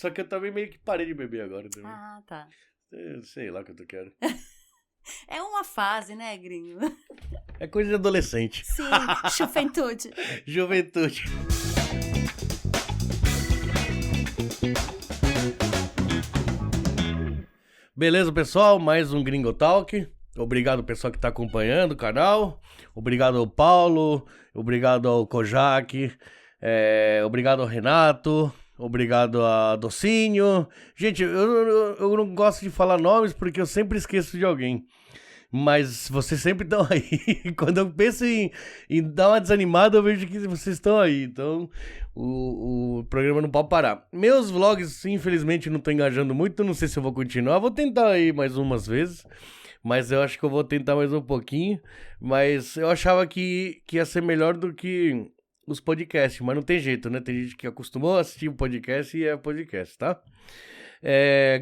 Só que eu também meio que parei de beber agora. Também. Ah, tá. Sei lá o que eu quero. É uma fase, né, gringo? É coisa de adolescente. Sim, juventude. Juventude. Beleza, pessoal? Mais um Gringo Talk. Obrigado, pessoal, que está acompanhando o canal. Obrigado ao Paulo. Obrigado ao Kojak. Obrigado ao Renato. Obrigado a Docinho. Gente, eu não gosto de falar nomes porque eu sempre esqueço de alguém. Mas vocês sempre estão aí. Quando eu penso em dar uma desanimada, eu vejo que vocês estão aí. Então, o programa não pode parar. Meus vlogs, infelizmente, não estão engajando muito. Não sei se eu vou continuar. Vou tentar aí mais umas vezes. Mas eu acho que eu vou tentar mais um pouquinho. Mas eu achava que ia ser melhor do que os podcasts. Mas não tem jeito, né? Tem gente que acostumou a assistir o podcast e é podcast, tá?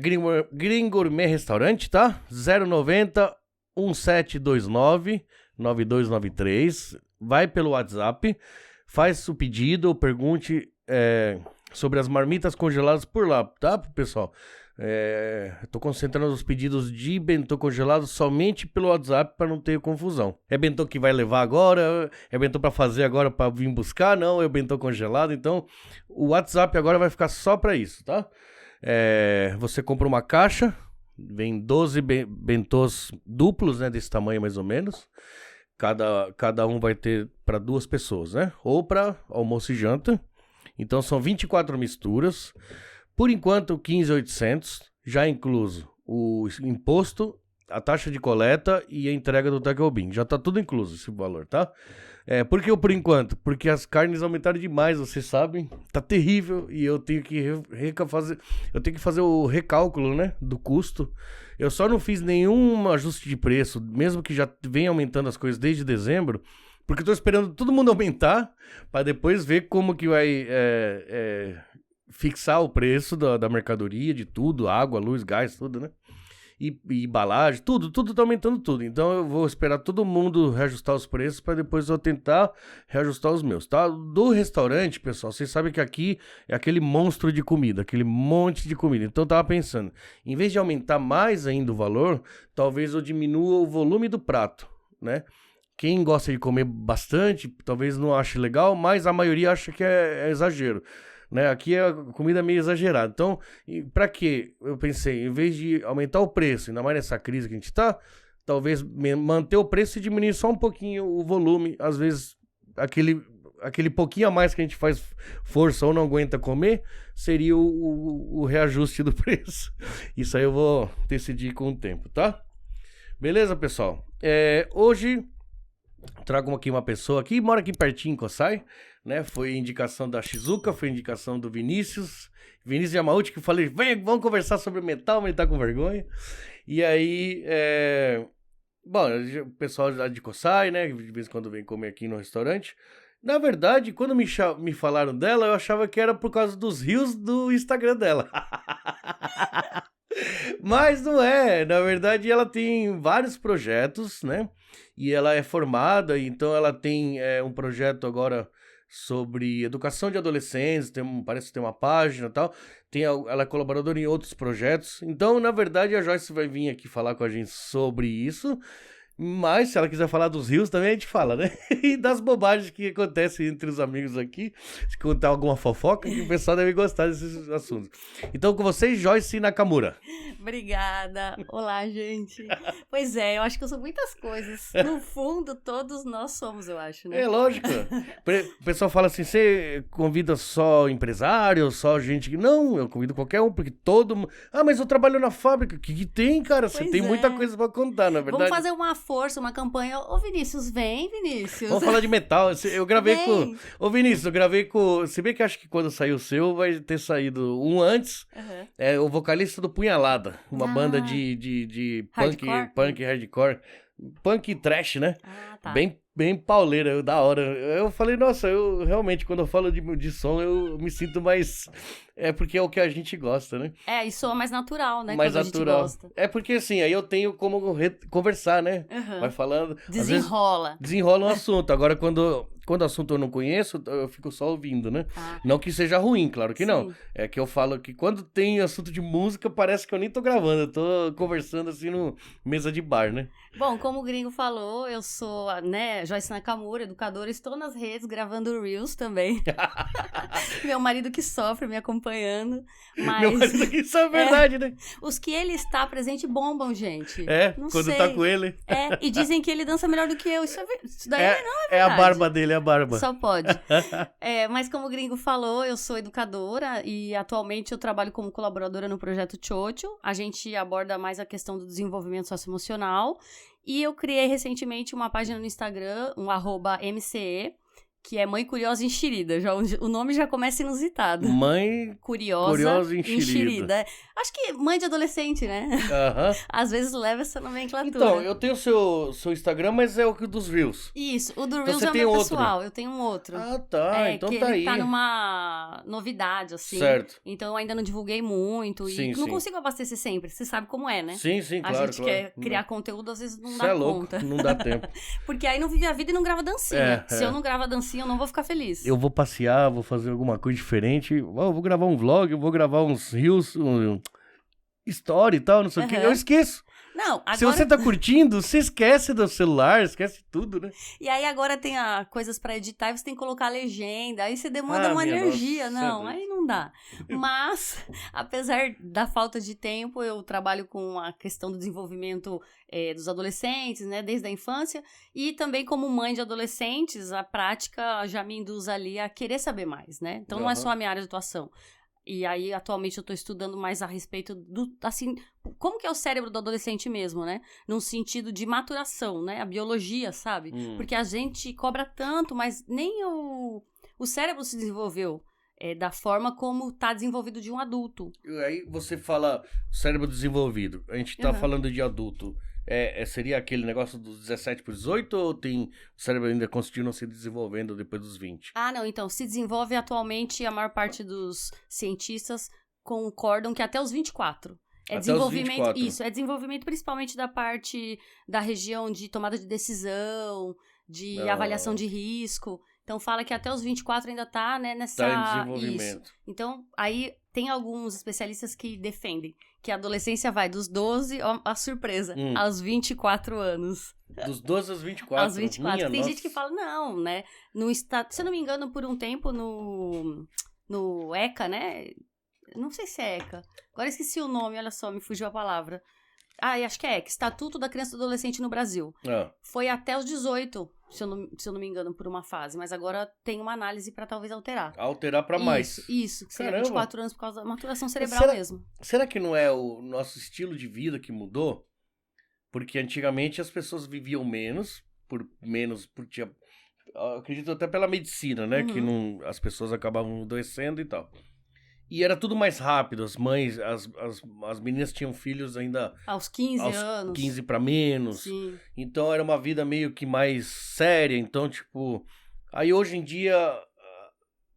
Gringo Gourmet Restaurante, tá? 090 1729 9293. Vai pelo WhatsApp, faz o pedido ou pergunte sobre as marmitas congeladas por lá, tá, pessoal? Eu tô concentrando os pedidos de bentô congelado somente pelo WhatsApp para não ter confusão. É bentô que vai levar agora? É bentô para fazer agora para vir buscar? Não, é bentô congelado. Então o WhatsApp agora vai ficar só para isso, tá? Você compra uma caixa. Vem 12 bentôs duplos, né? Desse tamanho mais ou menos. Cada um vai ter para 2 pessoas, né? Ou para almoço e janta. Então são 24 misturas. Por enquanto, 15.800, já incluso o imposto, a taxa de coleta e a entrega do Taco Bean. Já tá tudo incluso esse valor, tá? Por que por enquanto? Porque as carnes aumentaram demais, vocês sabem. Tá terrível e eu tenho que fazer o recálculo, né, do custo. Eu só não fiz nenhum ajuste de preço, mesmo que já venha aumentando as coisas desde dezembro, porque eu tô esperando todo mundo aumentar para depois ver como que vai fixar o preço da mercadoria, de tudo, água, luz, gás, tudo, né? E embalagem, tudo tá aumentando tudo. Então eu vou esperar todo mundo reajustar os preços para depois eu tentar reajustar os meus, tá? Do restaurante, pessoal, vocês sabem que aqui é aquele monstro de comida, aquele monte de comida. Então eu tava pensando, em vez de aumentar mais ainda o valor, talvez eu diminua o volume do prato, né? Quem gosta de comer bastante, talvez não ache legal, mas a maioria acha que é exagero. Né? Aqui a comida é meio exagerada. Então, pra quê? Eu pensei, em vez de aumentar o preço, ainda mais nessa crise que a gente tá, talvez manter o preço e diminuir só um pouquinho o volume. Às vezes, aquele pouquinho a mais que a gente faz força ou não aguenta comer, seria o reajuste do preço. Isso aí eu vou decidir com o tempo, tá? Beleza, pessoal? Hoje, trago aqui uma pessoa que mora aqui pertinho em Coçai, né? Foi indicação da Shizuka, foi indicação do Vinícius Yamauchi, que eu falei, vamos conversar sobre metal, mas ele tá com vergonha. E aí, bom, o pessoal de Coçai, né? De vez em quando vem comer aqui no restaurante. Na verdade, quando me falaram dela, eu achava que era por causa dos reels do Instagram dela. Mas não é, na verdade ela tem vários projetos, né? E ela é formada, então ela tem um projeto agora sobre educação de adolescentes, parece que tem uma página e tal, ela é colaboradora em outros projetos. Então, na verdade, a Joyce vai vir aqui falar com a gente sobre isso. Mas, se ela quiser falar dos rios, também a gente fala, né? E das bobagens que acontecem entre os amigos aqui. Se contar alguma fofoca, que o pessoal deve gostar desses assuntos. Então, com vocês, Joyce Nakamura. Obrigada. Olá, gente. Pois eu acho que eu sou muitas coisas. No fundo, todos nós somos, eu acho, né? É lógico. O pessoal fala assim, você convida só empresário, só gente que... Não, eu convido qualquer um, porque todo mundo... Ah, mas eu trabalho na fábrica. O que tem, cara? Você tem muita coisa pra contar, na verdade. Vamos fazer uma força, uma campanha. Ô, Vinícius, vem, Vinícius. Vamos falar de metal. Eu gravei com... Ô, Vinícius, eu gravei com... Se bem que acho que quando sair o seu, vai ter saído um antes. Uhum. O vocalista do Punhalada. Uma banda de punk hardcore. Punk trash, né? Ah, tá. Bem pauleira, da hora. Eu falei, nossa, eu realmente, quando eu falo de som, eu me sinto mais... É porque é o que a gente gosta, né? E soa mais natural, né? Mais quando natural. A gente gosta. É porque assim, aí eu tenho como conversar, né? Uhum. Vai falando... Desenrola. Desenrola um assunto. Agora, quando quando o assunto eu não conheço, eu fico só ouvindo, né? Ah, Não que seja ruim, claro que não. sim. É que eu falo que quando tem assunto de música, parece que eu nem tô gravando. Eu tô conversando assim no mesa de bar, né? Bom, como o gringo falou, eu sou, né, Joyce Nakamura, educadora, estou nas redes gravando Reels também. Meu marido que sofre me acompanhando, Meu mas marido, isso é verdade, né? os que ele está presente bombam, gente. É, Não quando sei. tá com ele. E dizem que ele dança melhor do que eu. Isso daí É, não é é a verdade. barba dele, é a barba. Só pode. Mas como o gringo falou, eu sou educadora e atualmente eu trabalho como colaboradora no projeto Chocho. A gente aborda mais a questão do desenvolvimento socioemocional. E eu criei recentemente uma página no Instagram, um @MCE, que é Mãe Curiosa Enxerida. O nome já começa inusitado. Mãe Curiosa Enxerida. Enxerida. Acho que mãe de adolescente, né? Aham. Às vezes leva essa nomenclatura. Então, eu tenho seu Instagram, mas é o dos Reels. Isso, o do Então Reels você é o tem meu outro. pessoal, eu tenho um outro. Ah, tá. Então que tá ele aí. tá numa novidade, assim. Certo. Então eu ainda não divulguei muito e Sim, não sim. consigo abastecer sempre. Você sabe como é, né? Sim, sim, A claro, gente claro. quer criar conteúdo, às vezes não Você dá é louco, conta. não dá tempo. Porque aí não vive a vida e não grava dancinha. Se eu não gravo a dancinha, eu não vou ficar feliz. Eu vou passear, vou fazer alguma coisa diferente. Eu vou gravar um vlog, eu vou gravar uns Reels, story e tal, não sei o quê. Eu esqueço. Não, agora... Se você tá curtindo, você esquece do celular, esquece tudo, né? E aí agora tem coisas pra editar e você tem que colocar a legenda. Aí você demanda uma minha energia. nossa, Não, Deus. aí não dá. Mas, apesar da falta de tempo, eu trabalho com a questão do desenvolvimento dos adolescentes, né? Desde a infância. E também como mãe de adolescentes, a prática já me induz ali a querer saber mais, né? Então não é só a minha área de atuação. E aí, atualmente, eu tô estudando mais a respeito do, assim, como que é o cérebro do adolescente mesmo, né? Num sentido de maturação, né? A biologia, sabe? Porque a gente cobra tanto, mas nem o cérebro se desenvolveu da forma como tá desenvolvido de um adulto. E aí você fala cérebro desenvolvido. A gente tá falando de adulto. Seria aquele negócio dos 17 por 18 ou tem o cérebro ainda continua se desenvolvendo depois dos 20? Ah, não. Então, se desenvolve atualmente, a maior parte dos cientistas concordam que até os 24. Até Desenvolvimento, os 24. Isso, é desenvolvimento principalmente da parte da região de tomada de decisão, de avaliação de risco. Então, fala que até os 24 ainda tá, né, nessa... Tá em desenvolvimento. Isso. Então, aí tem alguns especialistas que defendem que a adolescência vai dos 12, ó, a surpresa, aos 24 anos. Dos 12 aos 24. Aos 24. Minha Tem nossa. gente que fala, não, né? No estado, se eu não me engano, por um tempo no ECA, né? Não sei se é ECA. Agora eu esqueci o nome, olha só, me fugiu a palavra. Acho que é ECA, Estatuto da Criança e do Adolescente no Brasil. Foi até os 18, se eu não me engano, por uma fase. Mas agora tem uma análise pra talvez alterar. Alterar pra mais. Isso, que seria Caramba. 24 anos por causa da maturação cerebral mesmo. Será que não é o nosso estilo de vida que mudou? Porque antigamente as pessoas viviam menos, porque acredito até pela medicina, né? Que não, as pessoas acabavam adoecendo e tal. E era tudo mais rápido, as mães, as meninas tinham filhos ainda... Aos 15 anos. 15 para menos. Sim. Então era uma vida meio que mais séria, então tipo... Aí hoje em dia,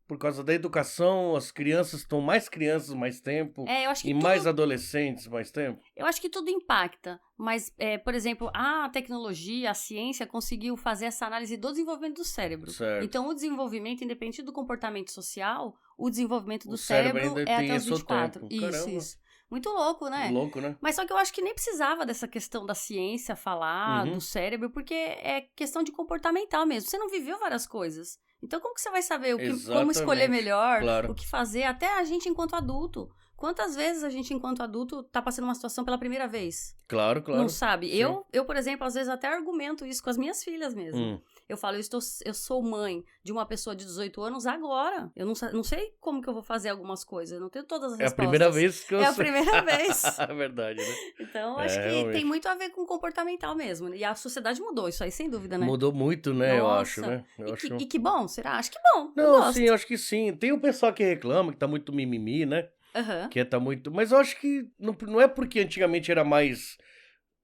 por causa da educação, as crianças estão mais crianças mais tempo Eu acho que e mais adolescentes mais tempo. Eu acho que tudo impacta, mas, por exemplo, a tecnologia, a ciência conseguiu fazer essa análise do desenvolvimento do cérebro. Certo. Então, o desenvolvimento, independente do comportamento social, o desenvolvimento do cérebro cérebro ainda é tem até os esse 24. tempo. Caramba. Isso. Muito louco, né? Louco, né? Mas só que eu acho que nem precisava dessa questão da ciência falar do cérebro, porque é questão de comportamental mesmo. Você não viveu várias coisas. Então, como que você vai saber como escolher melhor, claro. o que fazer, até a gente enquanto adulto? Quantas vezes a gente, enquanto adulto, tá passando uma situação pela primeira vez? Claro, claro. Não sabe? Sim. Eu, por exemplo, às vezes até argumento isso com as minhas filhas mesmo. Eu falo, eu sou mãe de uma pessoa de 18 anos agora. Eu não sei como que eu vou fazer algumas coisas. Eu não tenho todas as respostas. É a primeira vez que eu É a primeira vez. É verdade, né? Então, acho que realmente. tem muito a ver com comportamental mesmo. E a sociedade mudou, isso aí, sem dúvida, né? Mudou muito, né? Eu Nossa. acho, né? E que bom, será? Acho que bom. eu Não, gosto. sim, eu acho que sim. Tem o pessoal que reclama, que tá muito mimimi, né? Que tá muito... Mas eu acho que não é porque antigamente era mais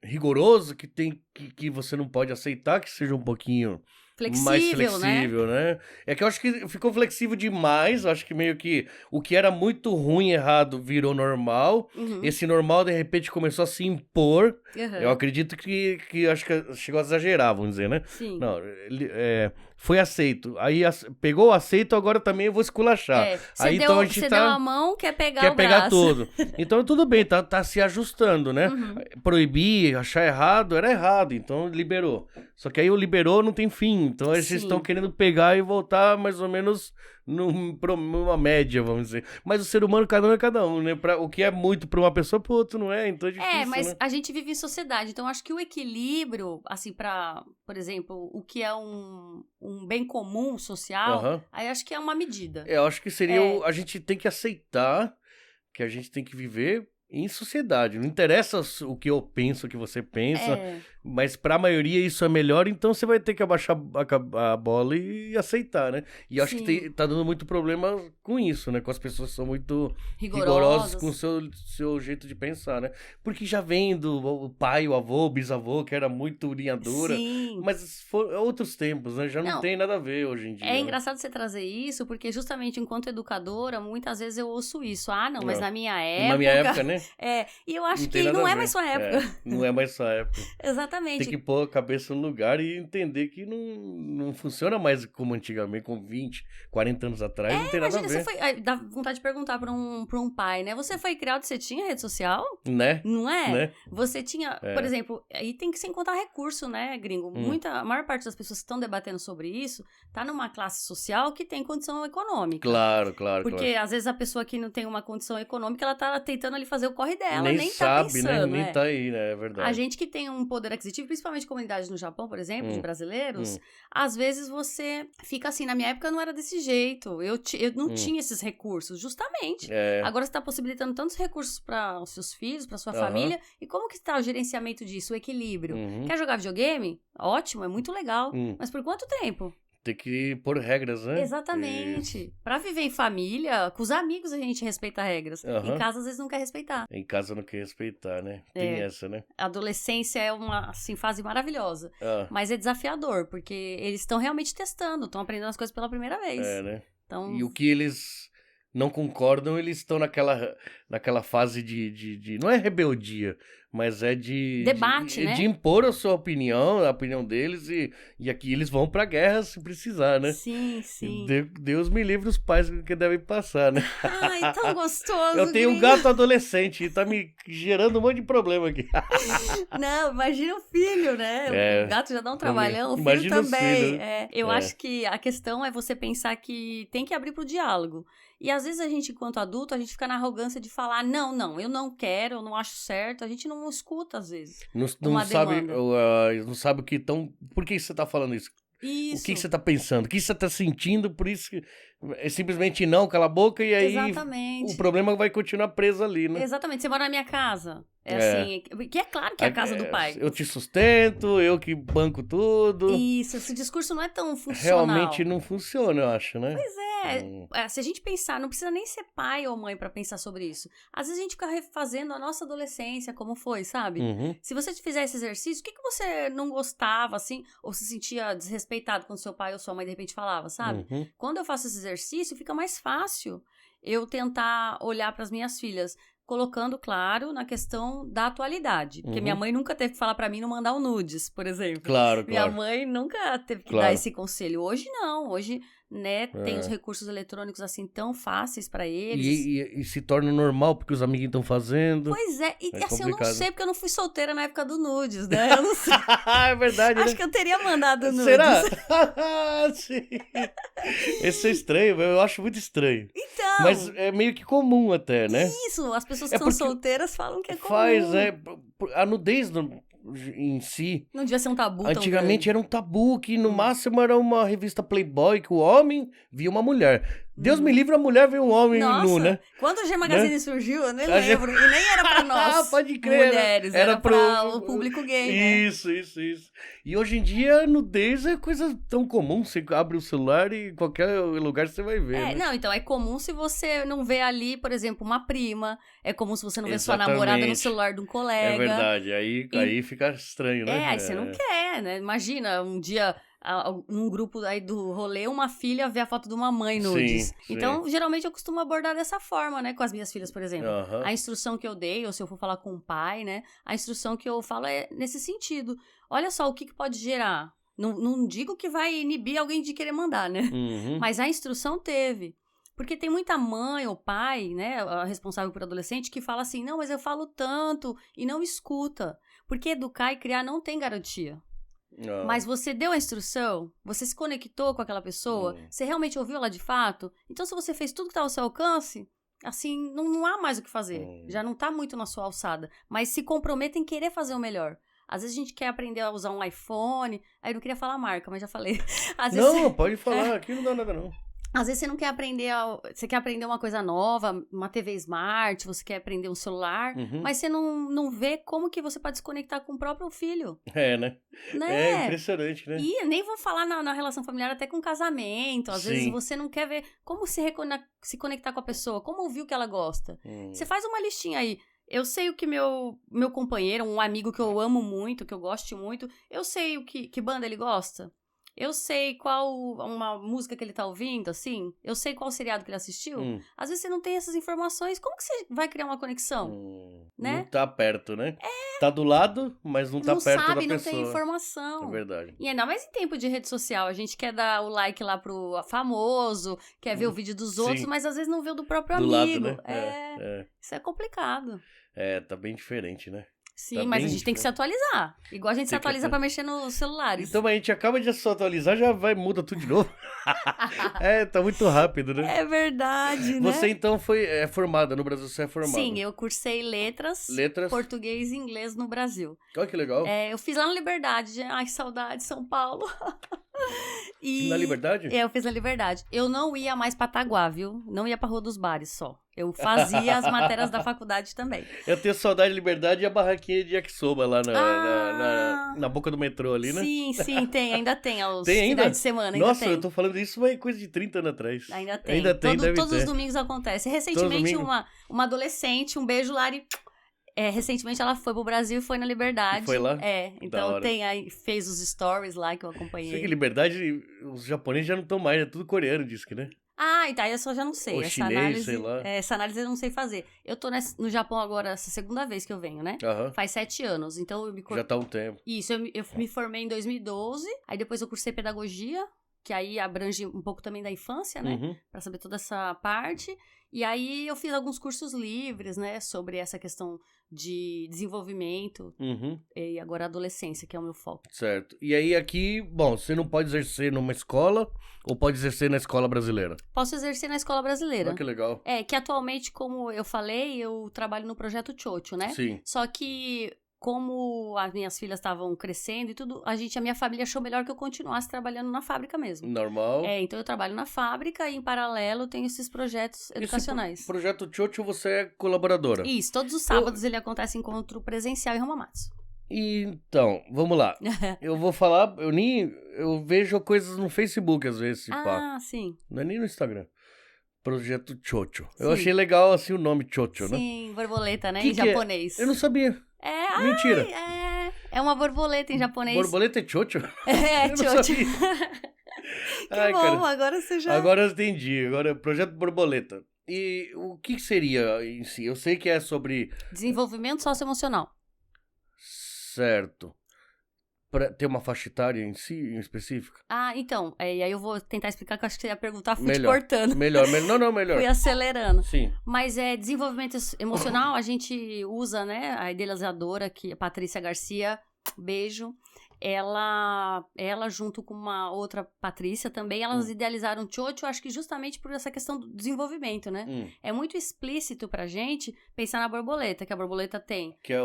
rigoroso que você não pode aceitar que seja um pouquinho mais flexível, né? É que eu acho que ficou flexível demais. Eu acho que meio que o que era muito ruim, errado, virou normal. Esse normal, de repente, começou a se impor. Eu acredito que acho que chegou a exagerar, vamos dizer, né? Sim. Não, foi aceito. Aí pegou o aceito, agora também eu vou esculachar. Você então a gente deu a mão, quer pegar o braço. Quer pegar tudo. Então tudo bem, tá se ajustando, né? Proibir, achar errado, era errado, então liberou. Só que aí o liberou não tem fim, então eles estão querendo pegar e voltar mais ou menos numa média, vamos dizer. Mas o ser humano, cada um é cada um, né? O que é muito pra uma pessoa, pro outro não é, então é difícil, mas né? a gente vive em sociedade, então acho que o equilíbrio, assim, por exemplo, o que é um bem comum social, aí acho que é uma medida. Eu acho que seria a gente tem que aceitar que a gente tem que viver em sociedade. Não interessa o que eu penso, o que você pensa, mas pra maioria isso é melhor, então você vai ter que abaixar a bola e aceitar, né? E eu acho que tá dando muito problema com isso, né? Com as pessoas que são muito rigorosas com o seu jeito de pensar, né? Porque já vem do pai, o avô, o bisavô, que era muito linha dura, mas outros tempos, né? Já não tem nada a ver hoje em dia. É engraçado você trazer isso, porque justamente enquanto educadora, muitas vezes eu ouço isso. Ah, não, mas na minha época... Na minha época, né? E eu acho que não é mais sua época. Não é mais sua época. Exatamente. Tem que pôr a cabeça no lugar e entender que não funciona mais como antigamente, com 20, 40 anos atrás, não tem nada a ver. Você foi... Dá vontade de perguntar pra um pai, né? Você foi criado, você tinha rede social? Né? Não é? Né? Você tinha, por exemplo, aí tem que se encontrar recurso, né, gringo? A maior parte das pessoas que estão debatendo sobre isso tá numa classe social que tem condição econômica. Claro. Porque às vezes a pessoa que não tem uma condição econômica, ela tá tentando ali fazer o corre dela, nem sabe, tá pensando, né? Nem tá aí, né? É verdade. A gente que tem um poder aquisitivo, principalmente comunidades no Japão, por exemplo, de brasileiros, às vezes você fica assim, na minha época não era desse jeito, eu não tinha esses recursos, justamente. Agora você tá possibilitando tantos recursos para os seus filhos, para sua família, e como que tá o gerenciamento disso, o equilíbrio? Quer jogar videogame? Ótimo, é muito legal, mas por quanto tempo? Tem que pôr regras, né? Exatamente. Pra viver em família, com os amigos a gente respeita regras. Em casa, às vezes, não quer respeitar. Em casa não quer respeitar, né? Tem essa, né? A adolescência é uma, assim, fase maravilhosa. Mas é desafiador, porque eles estão realmente testando, estão aprendendo as coisas pela primeira vez. Né? Então... E o que eles não concordam, eles estão naquela fase de... Não é rebeldia, mas é de... Debate, né? De impor a sua opinião, a opinião deles, e aqui eles vão pra guerra se precisar, né? Sim. Deus me livre os pais que devem passar, né? Ai, tão gostoso. Eu tenho um gato adolescente e tá me gerando um monte de problema aqui. Não, imagina o filho, né? O gato já dá um trabalhão, o filho imagina também. Filho. Eu acho que a questão é você pensar que tem que abrir pro diálogo. E às vezes a gente, enquanto adulto, a gente fica na arrogância de falar, não, eu não quero, eu não acho certo. A gente não escuta, às vezes. Não sabe o que estão... Por que você tá falando isso? Isso. O que você tá pensando? O que você tá sentindo? Por isso que é simplesmente não, cala a boca e aí o problema vai continuar preso ali, né? Exatamente. Você mora na minha casa. Assim, que é claro que é a casa do pai. Eu te sustento, eu que banco tudo. Isso, esse discurso não é tão funcional. Realmente não funciona, eu acho, né? Pois se a gente pensar, não precisa nem ser pai ou mãe pra pensar sobre isso. Às vezes a gente fica refazendo a nossa adolescência, como foi, sabe? Se você fizer esse exercício, o que você não gostava, assim, ou se sentia desrespeitado quando seu pai ou sua mãe de repente falava, sabe? Quando eu faço esse exercício, fica mais fácil eu tentar olhar pras minhas filhas, colocando, claro, na questão da atualidade. Porque minha mãe nunca teve que falar pra mim não mandar o nudes, por exemplo. Claro. Minha mãe nunca teve que dar esse conselho. Hoje não, hoje... né, tem os recursos eletrônicos assim tão fáceis pra eles. E se torna normal porque os amiguinhos estão fazendo. Pois é, e assim, eu não sei porque eu não fui solteira na época do nudes, né? Eu não sei. É verdade, Acho que eu teria mandado nudes. Será? Sim. Esse é estranho, eu acho muito estranho. Então. Mas é meio que comum até, né? Isso, as pessoas que são solteiras falam que é comum. A nudez em si. Não devia ser um tabu. Antigamente era um tabu que no máximo era uma revista Playboy que o homem via uma mulher. Deus me livre, a mulher vê um homem nu, né? Quando o G Magazine surgiu, eu nem lembro. E nem era pra nós, pode crer, mulheres, era pra o público gay, né? Isso. E hoje em dia, nudez é coisa tão comum. Você abre o celular e em qualquer lugar você vai ver, né? Não, então é comum se você não vê ali, por exemplo, uma prima. É comum se você não vê sua namorada no celular de um colega. É verdade, aí fica estranho, né? Aí você não quer, né? Imagina, um dia... num grupo aí do rolê, uma filha vê a foto de uma mãe nudes. Sim. Então, geralmente eu costumo abordar dessa forma, né? Com as minhas filhas, por exemplo. A instrução que eu dei, ou se eu for falar com o pai, né? A instrução que eu falo é nesse sentido. Olha só o que pode gerar Não digo que vai inibir alguém de querer mandar, né? Uhum. Mas a instrução teve. Porque tem muita mãe ou pai, né, a responsável por adolescente, que fala assim, não, mas eu falo tanto e não escuta. Porque educar e criar não tem garantia. Ah. Mas você deu a instrução, você se conectou com aquela pessoa, você realmente ouviu ela de fato. Então, se você fez tudo que está ao seu alcance, assim, não há mais o que fazer. Já não está muito na sua alçada. Mas se comprometa em querer fazer o melhor. Às vezes a gente quer aprender a usar um iPhone. Aí eu não queria falar a marca, mas já falei. Às vezes Não, pode falar, aqui não dá nada não. Às vezes você não quer aprender, você quer aprender uma coisa nova, uma TV Smart, você quer aprender um celular, mas você não vê como que você pode se conectar com o próprio filho. É, né? Né? É impressionante, né? E nem vou falar na relação familiar, até com casamento. Às vezes você não quer ver como se conectar com a pessoa, como ouvir o que ela gosta. Você faz uma listinha aí. Eu sei o que meu companheiro, um amigo que eu amo muito, que eu gosto muito, eu sei que banda ele gosta. Eu sei qual uma música que ele tá ouvindo, assim. Eu sei qual seriado que ele assistiu. Às vezes você não tem essas informações. Como que você vai criar uma conexão? Né? Não tá perto, né? Tá do lado, mas não tá perto da pessoa. Não tem informação. É verdade. E ainda mais em tempo de rede social. A gente quer dar o like lá pro famoso, quer ver o vídeo dos outros, mas às vezes não vê o do próprio amigo. Lado, né? Isso é complicado. Tá bem diferente, né? Sim, tá mas a gente tem que se atualizar. Igual a gente se atualiza pra mexer nos celulares. Então, mas a gente acaba de se atualizar, já muda tudo de novo. Tá muito rápido, né? É verdade, né? Você, então, é formada no Brasil, você é formada? Sim, eu cursei letras, português e inglês no Brasil. Olha que legal. Eu fiz lá na Liberdade. Ai, saudade, São Paulo. Na Liberdade? Eu fiz na Liberdade. Eu não ia mais pra Taguá, viu? Não ia pra Rua dos Bares só. Eu fazia as matérias da faculdade também. Eu tenho saudade de Liberdade e a barraquinha de yakisoba lá na boca do metrô ali, né? Sim, tem. Ainda tem. Aos tem ainda? finais de semana, Nossa, tem. eu tô falando isso, mas coisa de 30 anos atrás. Ainda tem. Todos os domingos acontece. Recentemente, uma adolescente, um beijo, Lari... recentemente ela foi pro Brasil e foi na Liberdade. Foi lá? Então fez os stories lá que eu acompanhei. Sei que Liberdade, os japoneses já não estão mais, é tudo coreano, diz que, né? Então eu só já não sei. Ou essa chinês, análise, sei lá. Essa análise eu não sei fazer. Eu tô no Japão agora, essa segunda vez que eu venho, né? Faz 7 anos, então eu me... Já tá um tempo. Isso, eu me formei em 2012, aí depois eu cursei pedagogia, que aí abrange um pouco também da infância, né? Pra saber toda essa parte. E aí eu fiz alguns cursos livres, né? Sobre essa questão de desenvolvimento e agora adolescência, que é o meu foco. Certo. E aí aqui, bom, você não pode exercer numa escola ou pode exercer na escola brasileira? Posso exercer na escola brasileira. Que legal. Que atualmente, como eu falei, eu trabalho no projeto Chocho, né? Sim. Só que... Como as minhas filhas estavam crescendo e tudo, a minha família achou melhor que eu continuasse trabalhando na fábrica mesmo. Normal. Então eu trabalho na fábrica e em paralelo tenho esses projetos educacionais. Projeto Chocho, você é colaboradora? Isso, todos os sábados ele acontece encontro presencial em Hamamatsu. Então, vamos lá. Eu vou falar, eu vejo coisas no Facebook às vezes, sim. Não é nem no Instagram. Projeto Chocho. Eu achei legal assim o nome Chocho, né? Sim, borboleta, né? Em japonês. Eu não sabia. Mentira. É uma borboleta em japonês. Borboleta é Chocho? Eu Chocho. Que bom, cara, agora você já... Agora eu entendi. Agora é Projeto Borboleta. E o que seria em si? Eu sei que é sobre... Desenvolvimento socioemocional. Certo. Ter uma faixa etária em si, em específico? Então. E aí eu vou tentar explicar, que eu acho que você ia perguntar, fui te cortando. Melhor. Não, melhor. Fui acelerando. Sim. Mas desenvolvimento emocional, a gente usa, né, a idealizadora, que é a Patrícia Garcia, beijo. Ela junto com uma outra Patrícia também, elas idealizaram o Chocho, acho que justamente por essa questão do desenvolvimento, né? É muito explícito pra gente pensar na borboleta, que a borboleta tem. Que é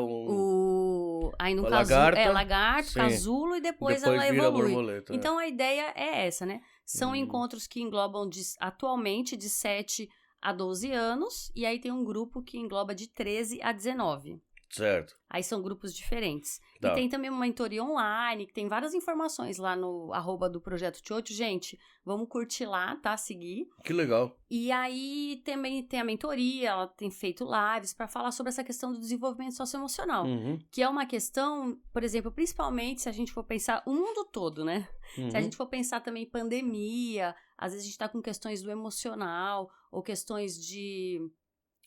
aí no lagarto, sim. casulo, e depois ela evolui. Borboleta, então a ideia é essa, né? São encontros que englobam atualmente de 7 a 12 anos, e aí tem um grupo que engloba de 13 a 19. Certo. Aí são grupos diferentes. Tá. E tem também uma mentoria online, que tem várias informações lá no @ do Projeto Chocho. Gente, vamos curtir lá, tá? Seguir. Que legal. E aí também tem a mentoria, ela tem feito lives para falar sobre essa questão do desenvolvimento socioemocional. Que é uma questão, por exemplo, principalmente se a gente for pensar o mundo todo, né? Se a gente for pensar também em pandemia, às vezes a gente tá com questões do emocional, ou questões de...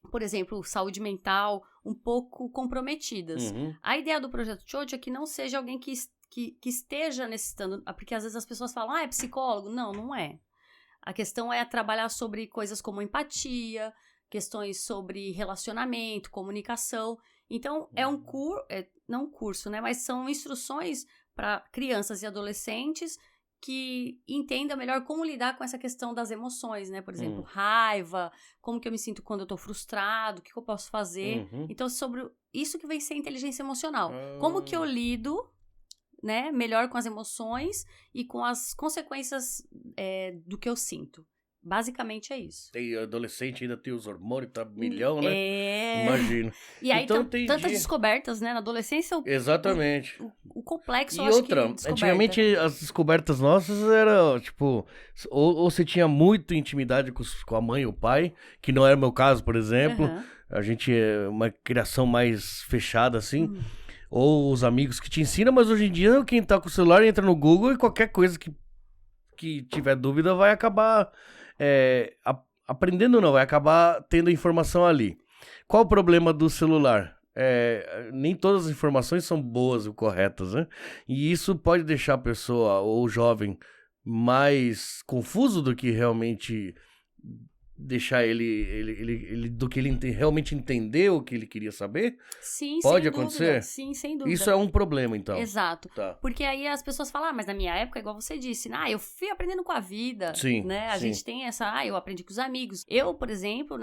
por exemplo, saúde mental, um pouco comprometidas. A ideia do Projeto Chocho é que não seja alguém que que esteja necessitando, porque às vezes as pessoas falam, é psicólogo? Não, não é. A questão é trabalhar sobre coisas como empatia, questões sobre relacionamento, comunicação. Então, não um curso, né? Mas são instruções para crianças e adolescentes que entendam melhor como lidar com essa questão das emoções, né? Por exemplo, raiva, como que eu me sinto quando eu tô frustrado, o que eu posso fazer. Então, sobre isso que vem ser inteligência emocional. Como que eu lido, né, melhor com as emoções e com as consequências do que eu sinto. Basicamente é isso. Tem adolescente, ainda tem os hormônios, tá milhão, né? Imagino. E aí, então, tantas descobertas, né? Na adolescência, exatamente. O complexo, e eu acho outra, que antigamente as descobertas nossas eram, tipo, ou você tinha muito intimidade com a mãe ou o pai, que não era o meu caso, por exemplo. A gente é uma criação mais fechada, assim. Ou os amigos que te ensinam, mas hoje em dia quem tá com o celular entra no Google e qualquer coisa que tiver dúvida vai acabar aprendendo, não, vai acabar tendo informação ali. Qual o problema do celular? Nem todas as informações são boas ou corretas, né? E isso pode deixar a pessoa ou o jovem mais confuso do que realmente deixar ele do que ele realmente entendeu o que ele queria saber? Sim, pode sem acontecer? Dúvida. Sim, sem dúvida. Isso é um problema, então. Exato. Tá. Porque aí as pessoas falam, mas na minha época, igual você disse, eu fui aprendendo com a vida. Sim, né? A sim. gente tem essa, eu aprendi com os amigos. Eu, por exemplo,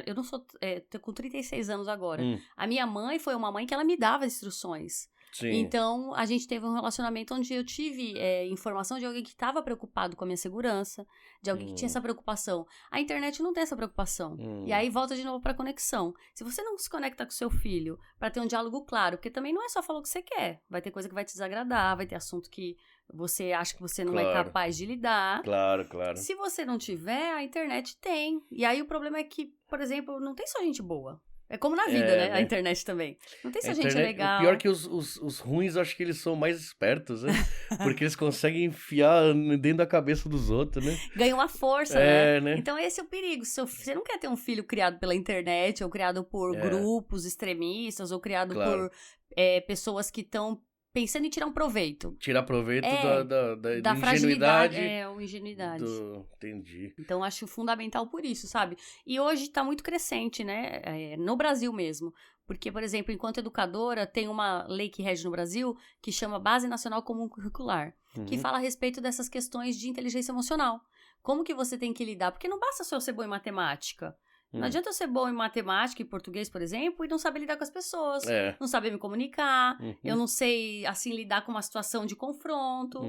eu não sou, tô com 36 anos agora. A minha mãe foi uma mãe que ela me dava instruções. Sim. Então, a gente teve um relacionamento onde eu tive informação de alguém que estava preocupado com a minha segurança, de alguém que tinha essa preocupação. A internet não tem essa preocupação. E aí, volta de novo para a conexão. Se você não se conecta com seu filho para ter um diálogo claro, porque também não é só falar o que você quer. Vai ter coisa que vai te desagradar, vai ter assunto que você acha que você não é capaz de lidar. Claro, claro. Se você não tiver, a internet tem. E aí, o problema é que, por exemplo, não tem só gente boa. É como na vida, né? A internet também. Não tem só gente legal. O pior é que os ruins, eu acho que eles são mais espertos, né? Porque eles conseguem enfiar dentro da cabeça dos outros, né? Ganham uma força, né? Então esse é o perigo. Você não quer ter um filho criado pela internet, ou criado por grupos extremistas, ou criado por pessoas que estão pensando em tirar um proveito. Tirar proveito da fragilidade. Ingenuidade. Entendi. Então, acho fundamental por isso, sabe? E hoje tá muito crescente, né? No Brasil mesmo. Porque, por exemplo, enquanto educadora, tem uma lei que rege no Brasil que chama Base Nacional Comum Curricular, que fala a respeito dessas questões de inteligência emocional. Como que você tem que lidar? Porque não basta só eu ser boa em matemática. Não adianta eu ser bom em matemática e português, por exemplo, e não saber lidar com as pessoas. Não saber me comunicar. Eu não sei, assim, lidar com uma situação de confronto.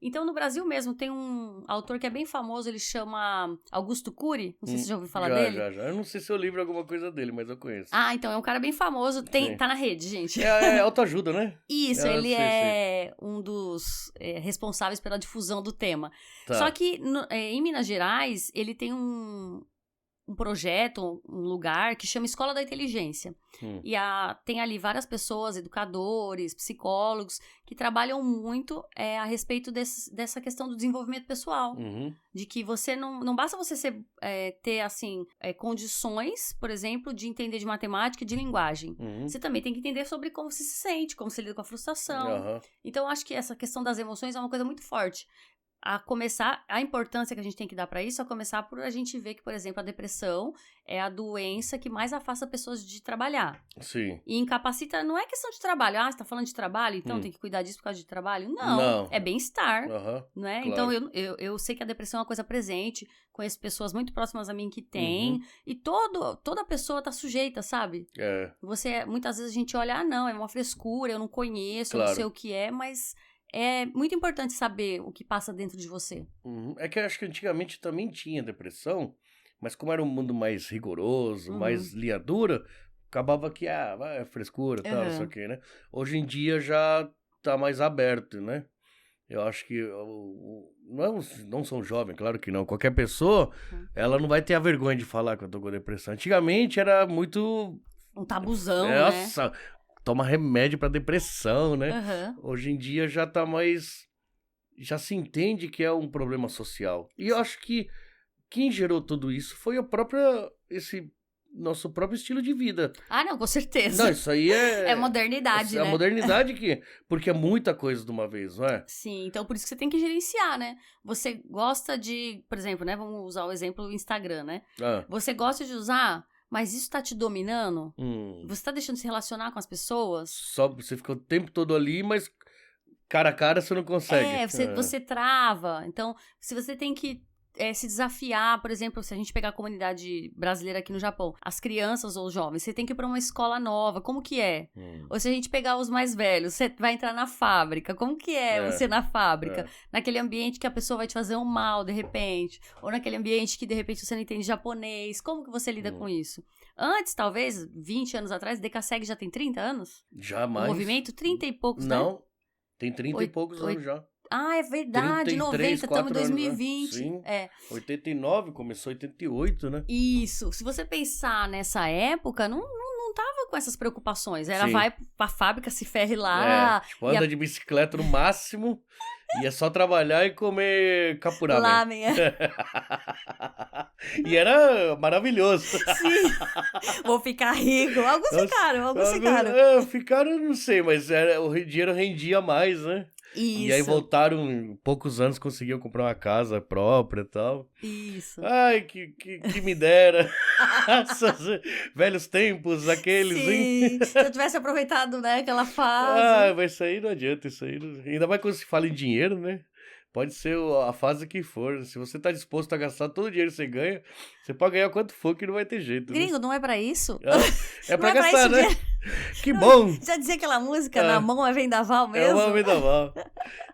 Então, no Brasil mesmo, tem um autor que é bem famoso, ele chama Augusto Cury. Não sei se você já ouviu falar dele. Já. Eu não sei se eu livro alguma coisa dele, mas eu conheço. Então, é um cara bem famoso. Tá na rede, gente. É autoajuda, né? Isso, ele é um dos responsáveis pela difusão do tema. Tá. Só que, em Minas Gerais, ele tem um projeto, um lugar que chama Escola da Inteligência. E tem ali várias pessoas, educadores, psicólogos, que trabalham muito a respeito dessa questão do desenvolvimento pessoal. De que você não basta você ter, assim, condições, por exemplo, de entender de matemática e de linguagem. Você também tem que entender sobre como você se sente, como você lida com a frustração. Então, eu acho que essa questão das emoções é uma coisa muito forte. A importância que a gente tem que dar para isso, a começar por a gente ver que, por exemplo, a depressão é a doença que mais afasta pessoas de trabalhar. Sim. E incapacita, não é questão de trabalho. Você tá falando de trabalho, então tem que cuidar disso por causa de trabalho? Não. É bem-estar, né? Claro. Então, eu sei que a depressão é uma coisa presente, conheço pessoas muito próximas a mim que têm, e toda pessoa tá sujeita, sabe? Muitas vezes a gente olha, não, é uma frescura, eu não conheço, eu não sei o que é, mas é muito importante saber o que passa dentro de você. É que eu acho que antigamente também tinha depressão, mas como era um mundo mais rigoroso, mais linha dura, acabava que, é frescura, tal, não sei o que, né? Hoje em dia já tá mais aberto, né? Eu acho que não sou jovem, claro que não. Qualquer pessoa, ela não vai ter a vergonha de falar que eu tô com depressão. Antigamente era muito... um tabuzão, Nossa, toma remédio pra depressão, né? Hoje em dia já tá mais... já se entende que é um problema social. E eu acho que quem gerou tudo isso foi a própria... nosso próprio estilo de vida. Ah, não, com certeza. Não, isso aí é... É modernidade, a né? modernidade porque é muita coisa de uma vez, não é? Sim, então por isso que você tem que gerenciar, né? Você gosta de, por exemplo, né? Vamos usar o exemplo do Instagram, né? Você gosta de usar, mas isso tá te dominando? Você tá deixando de se relacionar com as pessoas? Só você fica o tempo todo ali, mas cara a cara você não consegue. Você trava. Então, se você tem que se desafiar, por exemplo, se a gente pegar a comunidade brasileira aqui no Japão, as crianças ou os jovens, você tem que ir para uma escola nova, como que é? Ou se a gente pegar os mais velhos, você vai entrar na fábrica, como que é você na fábrica? Naquele ambiente que a pessoa vai te fazer um mal, de repente, ou naquele ambiente que, de repente, você não entende japonês, como que você lida com isso? Antes, talvez, 20 anos atrás, Decaseg já tem 30 anos? Jamais. O movimento, 30 e poucos, né? Não, tem 30 e poucos anos já. Ah, é verdade, 90, estamos em 2020. Sim, 89, começou 88, né? Isso, se você pensar nessa época, não tava com essas preocupações. Era vai pra fábrica, se ferre lá. Anda de bicicleta no máximo, e é só trabalhar e comer capuramen. Lamen, E era maravilhoso. Sim, vou ficar rico. Alguns ficaram. Ficaram, não sei, mas o dinheiro rendia mais, né? Isso. E aí voltaram, em poucos anos conseguiam comprar uma casa própria e tal. Isso. Ai, que me dera. Velhos tempos, aqueles, hein? Se eu tivesse aproveitado, né, aquela fase. Mas isso aí não adianta, isso aí. Ainda mais quando se fala em dinheiro, né? Pode ser a fase que for. Se você tá disposto a gastar todo o dinheiro que você ganha, você pode ganhar quanto for que não vai ter jeito. Gringo, né? não é pra isso? É pra gastar, né? Que bom! Já dizia aquela música, na mão é vendaval mesmo? É uma vendaval.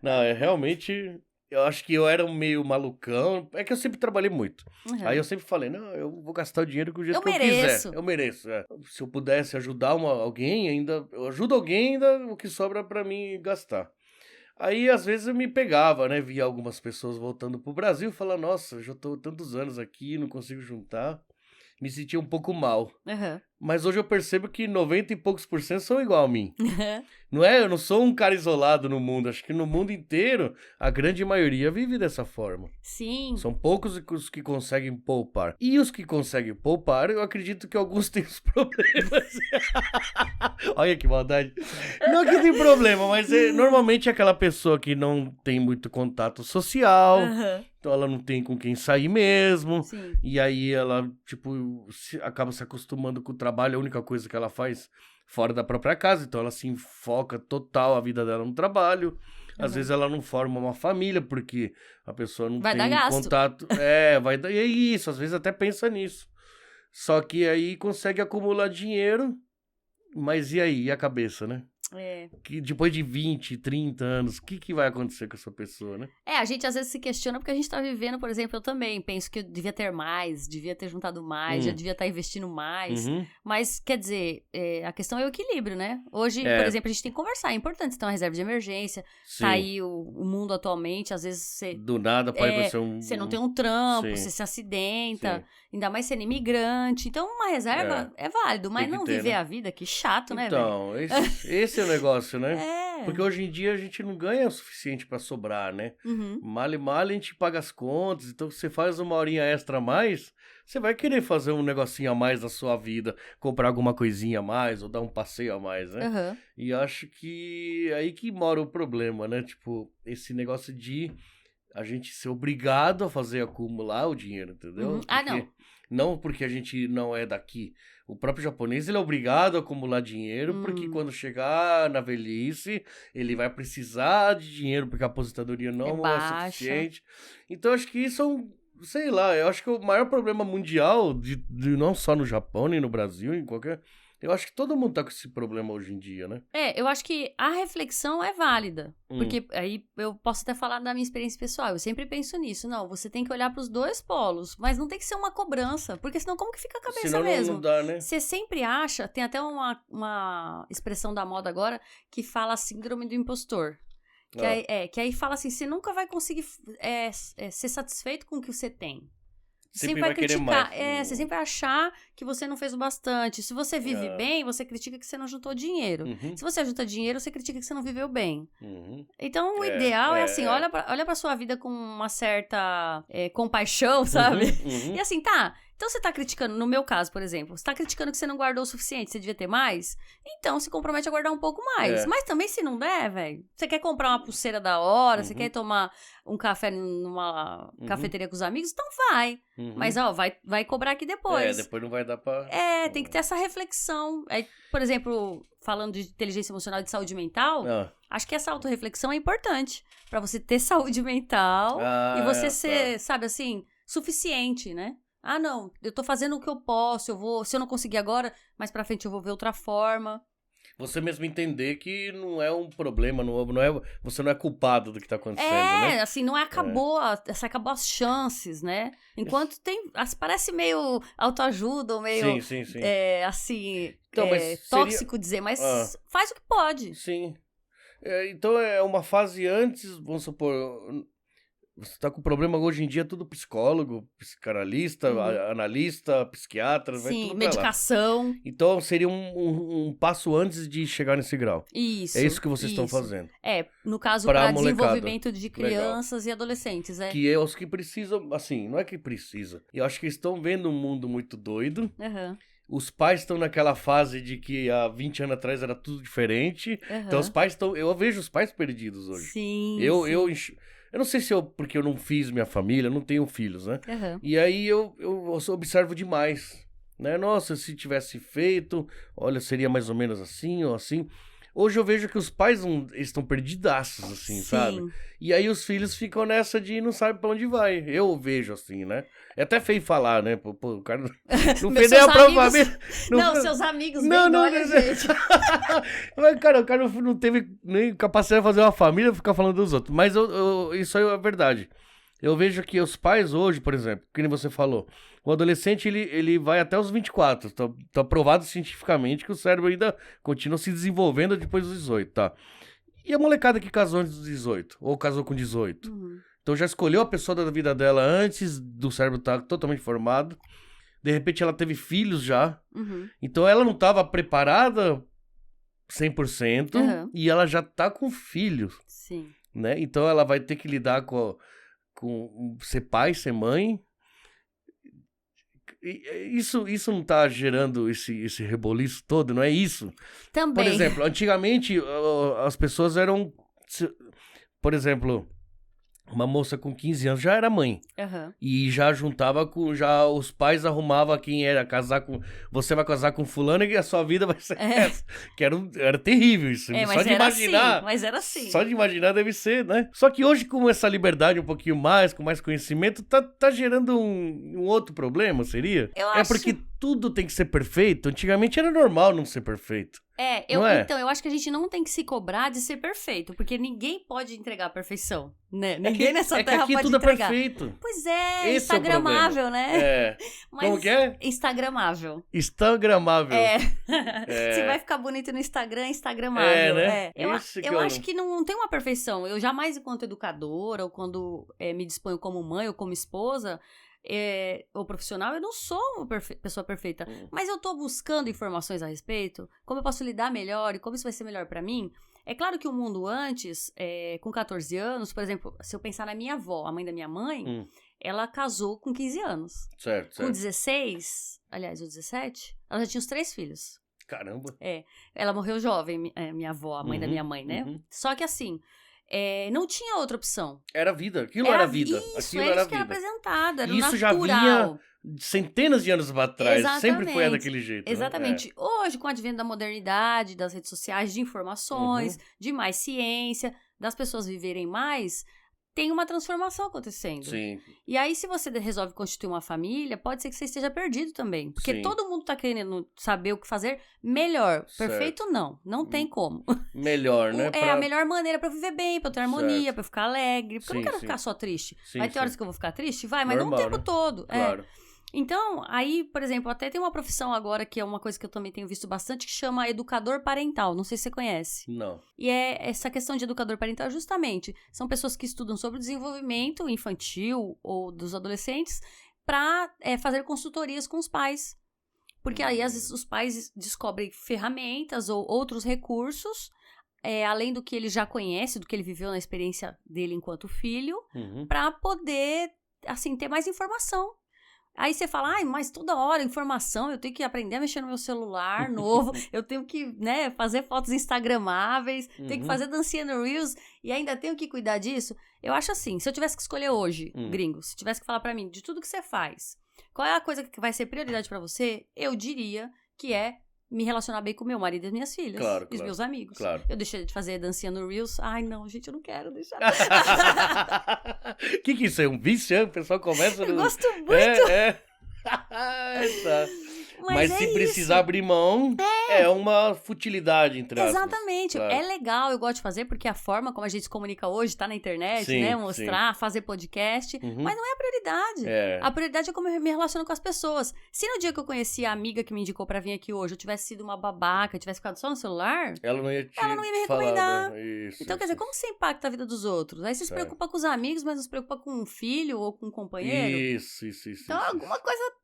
Não, realmente... Eu acho que eu era meio malucão. É que eu sempre trabalhei muito. Aí eu sempre falei, não, eu vou gastar o dinheiro do jeito que eu quiser. Eu mereço. Se eu pudesse ajudar alguém, ainda... Eu ajudo alguém, ainda o que sobra pra mim gastar. Aí, às vezes, eu me pegava, né? Via algumas pessoas voltando pro Brasil e falava, nossa, eu já tô tantos anos aqui, não consigo juntar. Me sentia um pouco mal. Mas hoje eu percebo que 90 e poucos % são igual a mim. Não é? Eu não sou um cara isolado no mundo. Acho que no mundo inteiro, a grande maioria vive dessa forma. Sim. São poucos os que conseguem poupar. E os que conseguem poupar, eu acredito que alguns têm os problemas. Olha que maldade. Não que tem problema, mas normalmente é aquela pessoa que não tem muito contato social. Então ela não tem com quem sair mesmo. Sim. E aí ela, tipo, acaba se acostumando com o trabalho. A única coisa que ela faz fora da própria casa. Então ela se enfoca total a vida dela no trabalho. Às vezes ela não forma uma família, porque a pessoa não tem contato. Vai dar. E é isso, às vezes até pensa nisso. Só que aí consegue acumular dinheiro. Mas e aí? E a cabeça, né? Que depois de 20, 30 anos, o que vai acontecer com essa pessoa, né? A gente às vezes se questiona porque a gente tá vivendo, por exemplo, eu também penso que eu devia ter mais, devia ter juntado mais, já devia estar investindo mais. Mas, quer dizer, a questão é o equilíbrio, né? Hoje, por exemplo, a gente tem que conversar, é importante você ter uma reserva de emergência. Sim. Tá aí o mundo atualmente, às vezes você... Do nada pode acontecer você não tem um trampo, Sim. você se acidenta, Sim. ainda mais sendo imigrante. Então, uma reserva é válido, mas não viver né? a vida, que chato, né, velho? Então, esse é o negócio, né? É. Porque hoje em dia a gente não ganha o suficiente pra sobrar, né? Uhum. Mal e mal a gente paga as contas, então você faz uma horinha extra a mais, você vai querer fazer um negocinho a mais na sua vida, comprar alguma coisinha a mais ou dar um passeio a mais, né? Uhum. E acho que é aí que mora o problema, né? Tipo, esse negócio de a gente ser obrigado a fazer acumular o dinheiro, entendeu? Uhum. Ah, não. Não porque a gente não é daqui. O próprio japonês, ele é obrigado a acumular dinheiro, porque quando chegar na velhice, ele vai precisar de dinheiro, porque a aposentadoria não é suficiente. Então, acho que isso é sei lá, eu acho que o maior problema mundial, de não só no Japão, nem no Brasil, em qualquer... Eu acho que todo mundo tá com esse problema hoje em dia, né? Eu acho que a reflexão é válida. Porque aí eu posso até falar da minha experiência pessoal. Eu sempre penso nisso. Não, você tem que olhar pros dois polos. Mas não tem que ser uma cobrança. Porque senão como que fica a cabeça senão mesmo? Não dá, né? Você sempre acha... Tem até uma expressão da moda agora que fala a síndrome do impostor. Que aí fala assim, você nunca vai conseguir ser satisfeito com o que você tem. Você sempre vai criticar, você sempre vai achar que você não fez o bastante. Se você vive bem, você critica que você não juntou dinheiro. Se você junta dinheiro, você critica que você não viveu bem. Então, o ideal é assim, olha pra sua vida com uma certa compaixão, sabe? E assim, Então você tá criticando, no meu caso, por exemplo, você tá criticando que você não guardou o suficiente, você devia ter mais? Então se compromete a guardar um pouco mais. Mas também se não der, velho, você quer comprar uma pulseira da hora, você quer tomar um café numa cafeteria com os amigos, então vai. Mas, ó, vai cobrar aqui depois. Depois não vai dar pra... Tem que ter essa reflexão. Por exemplo, falando de inteligência emocional e de saúde mental, acho que essa autorreflexão é importante pra você ter saúde mental e você ser, sabe assim, suficiente, né? Ah, não, eu tô fazendo o que eu posso, se eu não conseguir agora, mais pra frente eu vou ver outra forma. Você mesmo entender que não é um problema, você não é culpado do que tá acontecendo, né? Assim, não acabou as chances, né? Enquanto parece meio autoajuda ou meio, sim. assim, Então, mas tóxico dizer, mas faz o que pode. Sim. Então é uma fase antes, vamos supor, você tá com problema hoje em dia, tudo psicólogo, psicanalista, analista, psiquiatra, vai tudo pra medicação. lá. Então seria um passo antes de chegar nesse grau. Isso. É isso que vocês estão fazendo. No caso, para desenvolvimento de crianças e adolescentes. Que é os que precisam, assim, não é que precisa. Eu acho que eles estão vendo um mundo muito doido. Os pais estão naquela fase de que há 20 anos atrás era tudo diferente. Então os pais estão... Eu vejo os pais perdidos hoje. Sim. Eu não sei se porque eu não fiz minha família, eu não tenho filhos, né? E aí eu observo demais, né? Nossa, se tivesse feito, olha, seria mais ou menos assim ou assim. Hoje eu vejo que os pais estão perdidaços, assim, sabe? E aí os filhos ficam nessa de não sabe pra onde vai. Eu vejo assim, né? É até feio falar, né? Pô, o cara não fez nem a própria família. Não, seus amigos olha, gente. Mas, cara, o cara não teve nem capacidade de fazer uma família e ficar falando dos outros. Mas isso aí é verdade. Eu vejo que os pais hoje, por exemplo, que nem você falou, o adolescente, ele vai até os 24. Tá provado cientificamente que o cérebro ainda continua se desenvolvendo depois dos 18, tá? E a molecada que casou antes dos 18, ou casou com 18? Então já escolheu a pessoa da vida dela antes do cérebro estar totalmente formado. De repente ela teve filhos já. Então ela não estava preparada 100% e ela já tá com filhos. Sim. Né? Então ela vai ter que lidar com ser pai, ser mãe. Isso não tá gerando esse reboliço todo, não é isso? Também. Por exemplo, antigamente as pessoas eram... Por exemplo, uma moça com 15 anos já era mãe. E já juntava já os pais arrumavam quem era casar com... Você vai casar com fulano e a sua vida vai ser essa. Que era terrível isso. Só de imaginar. Mas era assim. Só de imaginar deve ser, né? Só que hoje, com essa liberdade um pouquinho mais, com mais conhecimento, tá gerando um outro problema, seria? Eu acho... porque tudo tem que ser perfeito. Antigamente era normal não ser perfeito. Então, eu acho que a gente não tem que se cobrar de ser perfeito, porque ninguém pode entregar a perfeição, né? Ninguém nessa terra pode tudo entregar. É perfeito. Pois é, Esse instagramável, né? Mas como que é? Instagramável. Instagramável. Se vai ficar bonito no Instagram, instagramável. Né? Eu acho que não tem uma perfeição. Eu jamais, enquanto educadora, ou quando me disponho como mãe ou como esposa... ou profissional, eu não sou uma pessoa perfeita, mas eu tô buscando informações a respeito, como eu posso lidar melhor e como isso vai ser melhor pra mim. É claro que o mundo antes, com 14 anos, por exemplo, se eu pensar na minha avó, a mãe da minha mãe, ela casou com 15 anos. Certo. Com 16, aliás, ou 17, ela já tinha os 3 filhos. Caramba. Ela morreu jovem, minha avó, a mãe da minha mãe, né? Só que assim... não tinha outra opção. Era vida, aquilo era vida. Isso era que era apresentado, era isso natural. Já vinha centenas de anos atrás. Exatamente. Sempre foi daquele jeito. Exatamente. Né? Hoje, com o advento da modernidade, das redes sociais, de informações, de mais ciência, das pessoas viverem mais, tem uma transformação acontecendo. Sim. E aí, se você resolve constituir uma família, pode ser que você esteja perdido também. Porque todo mundo tá querendo saber o que fazer melhor. Certo. Perfeito, não tem como. Melhor, né? A melhor maneira pra eu viver bem, pra eu ter harmonia, pra eu ficar alegre. Porque eu não quero ficar só triste. Vai ter horas que eu vou ficar triste? Vai, mas normal, não o tempo todo. Claro. Então, aí, por exemplo, até tem uma profissão agora que é uma coisa que eu também tenho visto bastante, que chama educador parental. Não sei se você conhece. Não. E essa questão de educador parental, justamente, são pessoas que estudam sobre o desenvolvimento infantil ou dos adolescentes para fazer consultorias com os pais. Porque aí, às vezes, os pais descobrem ferramentas ou outros recursos, além do que ele já conhece, do que ele viveu na experiência dele enquanto filho, para poder, assim, ter mais informação. Aí você fala, mas toda hora, informação, eu tenho que aprender a mexer no meu celular novo, eu tenho que, né, fazer fotos instagramáveis, tenho que fazer dancinha no Reels, e ainda tenho que cuidar disso. Eu acho assim, se eu tivesse que escolher hoje, gringo, se tivesse que falar pra mim de tudo que você faz, qual é a coisa que vai ser prioridade pra você, eu diria que é me relacionar bem com meu marido e as minhas filhas. E os meus amigos. Claro. Eu deixei de fazer dancinha no Reels. Ai, não, gente, eu não quero deixar. Que isso é um vício? O pessoal começa... Eu gosto muito. Tá. Mas é se isso. precisar abrir mão, é uma futilidade, entre aspas. Exatamente. Claro. É legal, eu gosto de fazer, porque a forma como a gente se comunica hoje tá na internet, Sim, né? Mostrar, fazer podcast. Mas não é a prioridade. A prioridade é como eu me relaciono com as pessoas. Se no dia que eu conheci a amiga que me indicou pra vir aqui hoje, eu tivesse sido uma babaca, tivesse ficado só no celular, ela não ia me recomendar. Né? Isso, então, quer dizer, como você impacta a vida dos outros? Aí você se preocupa com os amigos, mas não se preocupa com um filho ou com um companheiro. Isso. Então, alguma coisa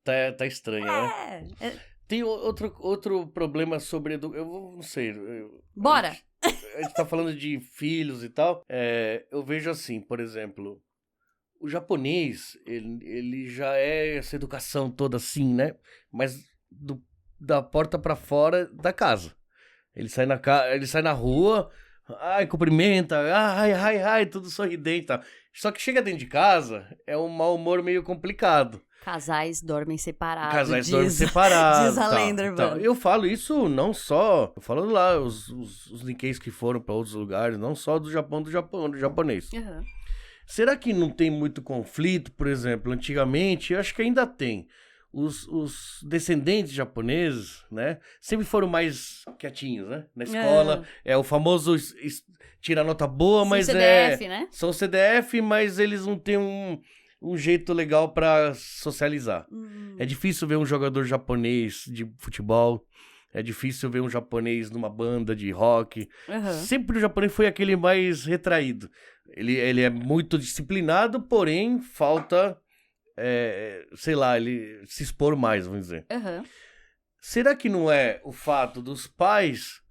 tá estranha, né? Tem outro problema sobre... Eu não sei. Bora! A gente tá falando de filhos e tal. Eu vejo assim, por exemplo... O japonês, ele já é essa educação toda assim, né? Mas da porta pra fora da casa. Ele sai na rua, cumprimenta, tudo sorridente e tal. Só que chega dentro de casa, é um mau humor meio complicado. Casais dormem separados. Diz a lenda urbana. Eu falo isso não só... Eu falo lá, os Nikkeis que foram pra outros lugares, não só do Japão, do japonês. Será que não tem muito conflito? Por exemplo, antigamente, eu acho que ainda tem. Os descendentes japoneses, né? Sempre foram mais quietinhos, né? Na escola, é o famoso tira nota boa, mas CDF, né? São CDF, mas eles não têm um jeito legal pra socializar. É difícil ver um jogador japonês de futebol. É difícil ver um japonês numa banda de rock. Sempre o japonês foi aquele mais retraído. Ele é muito disciplinado, porém falta, sei lá, ele se expor mais, vamos dizer. Será que não é o fato dos pais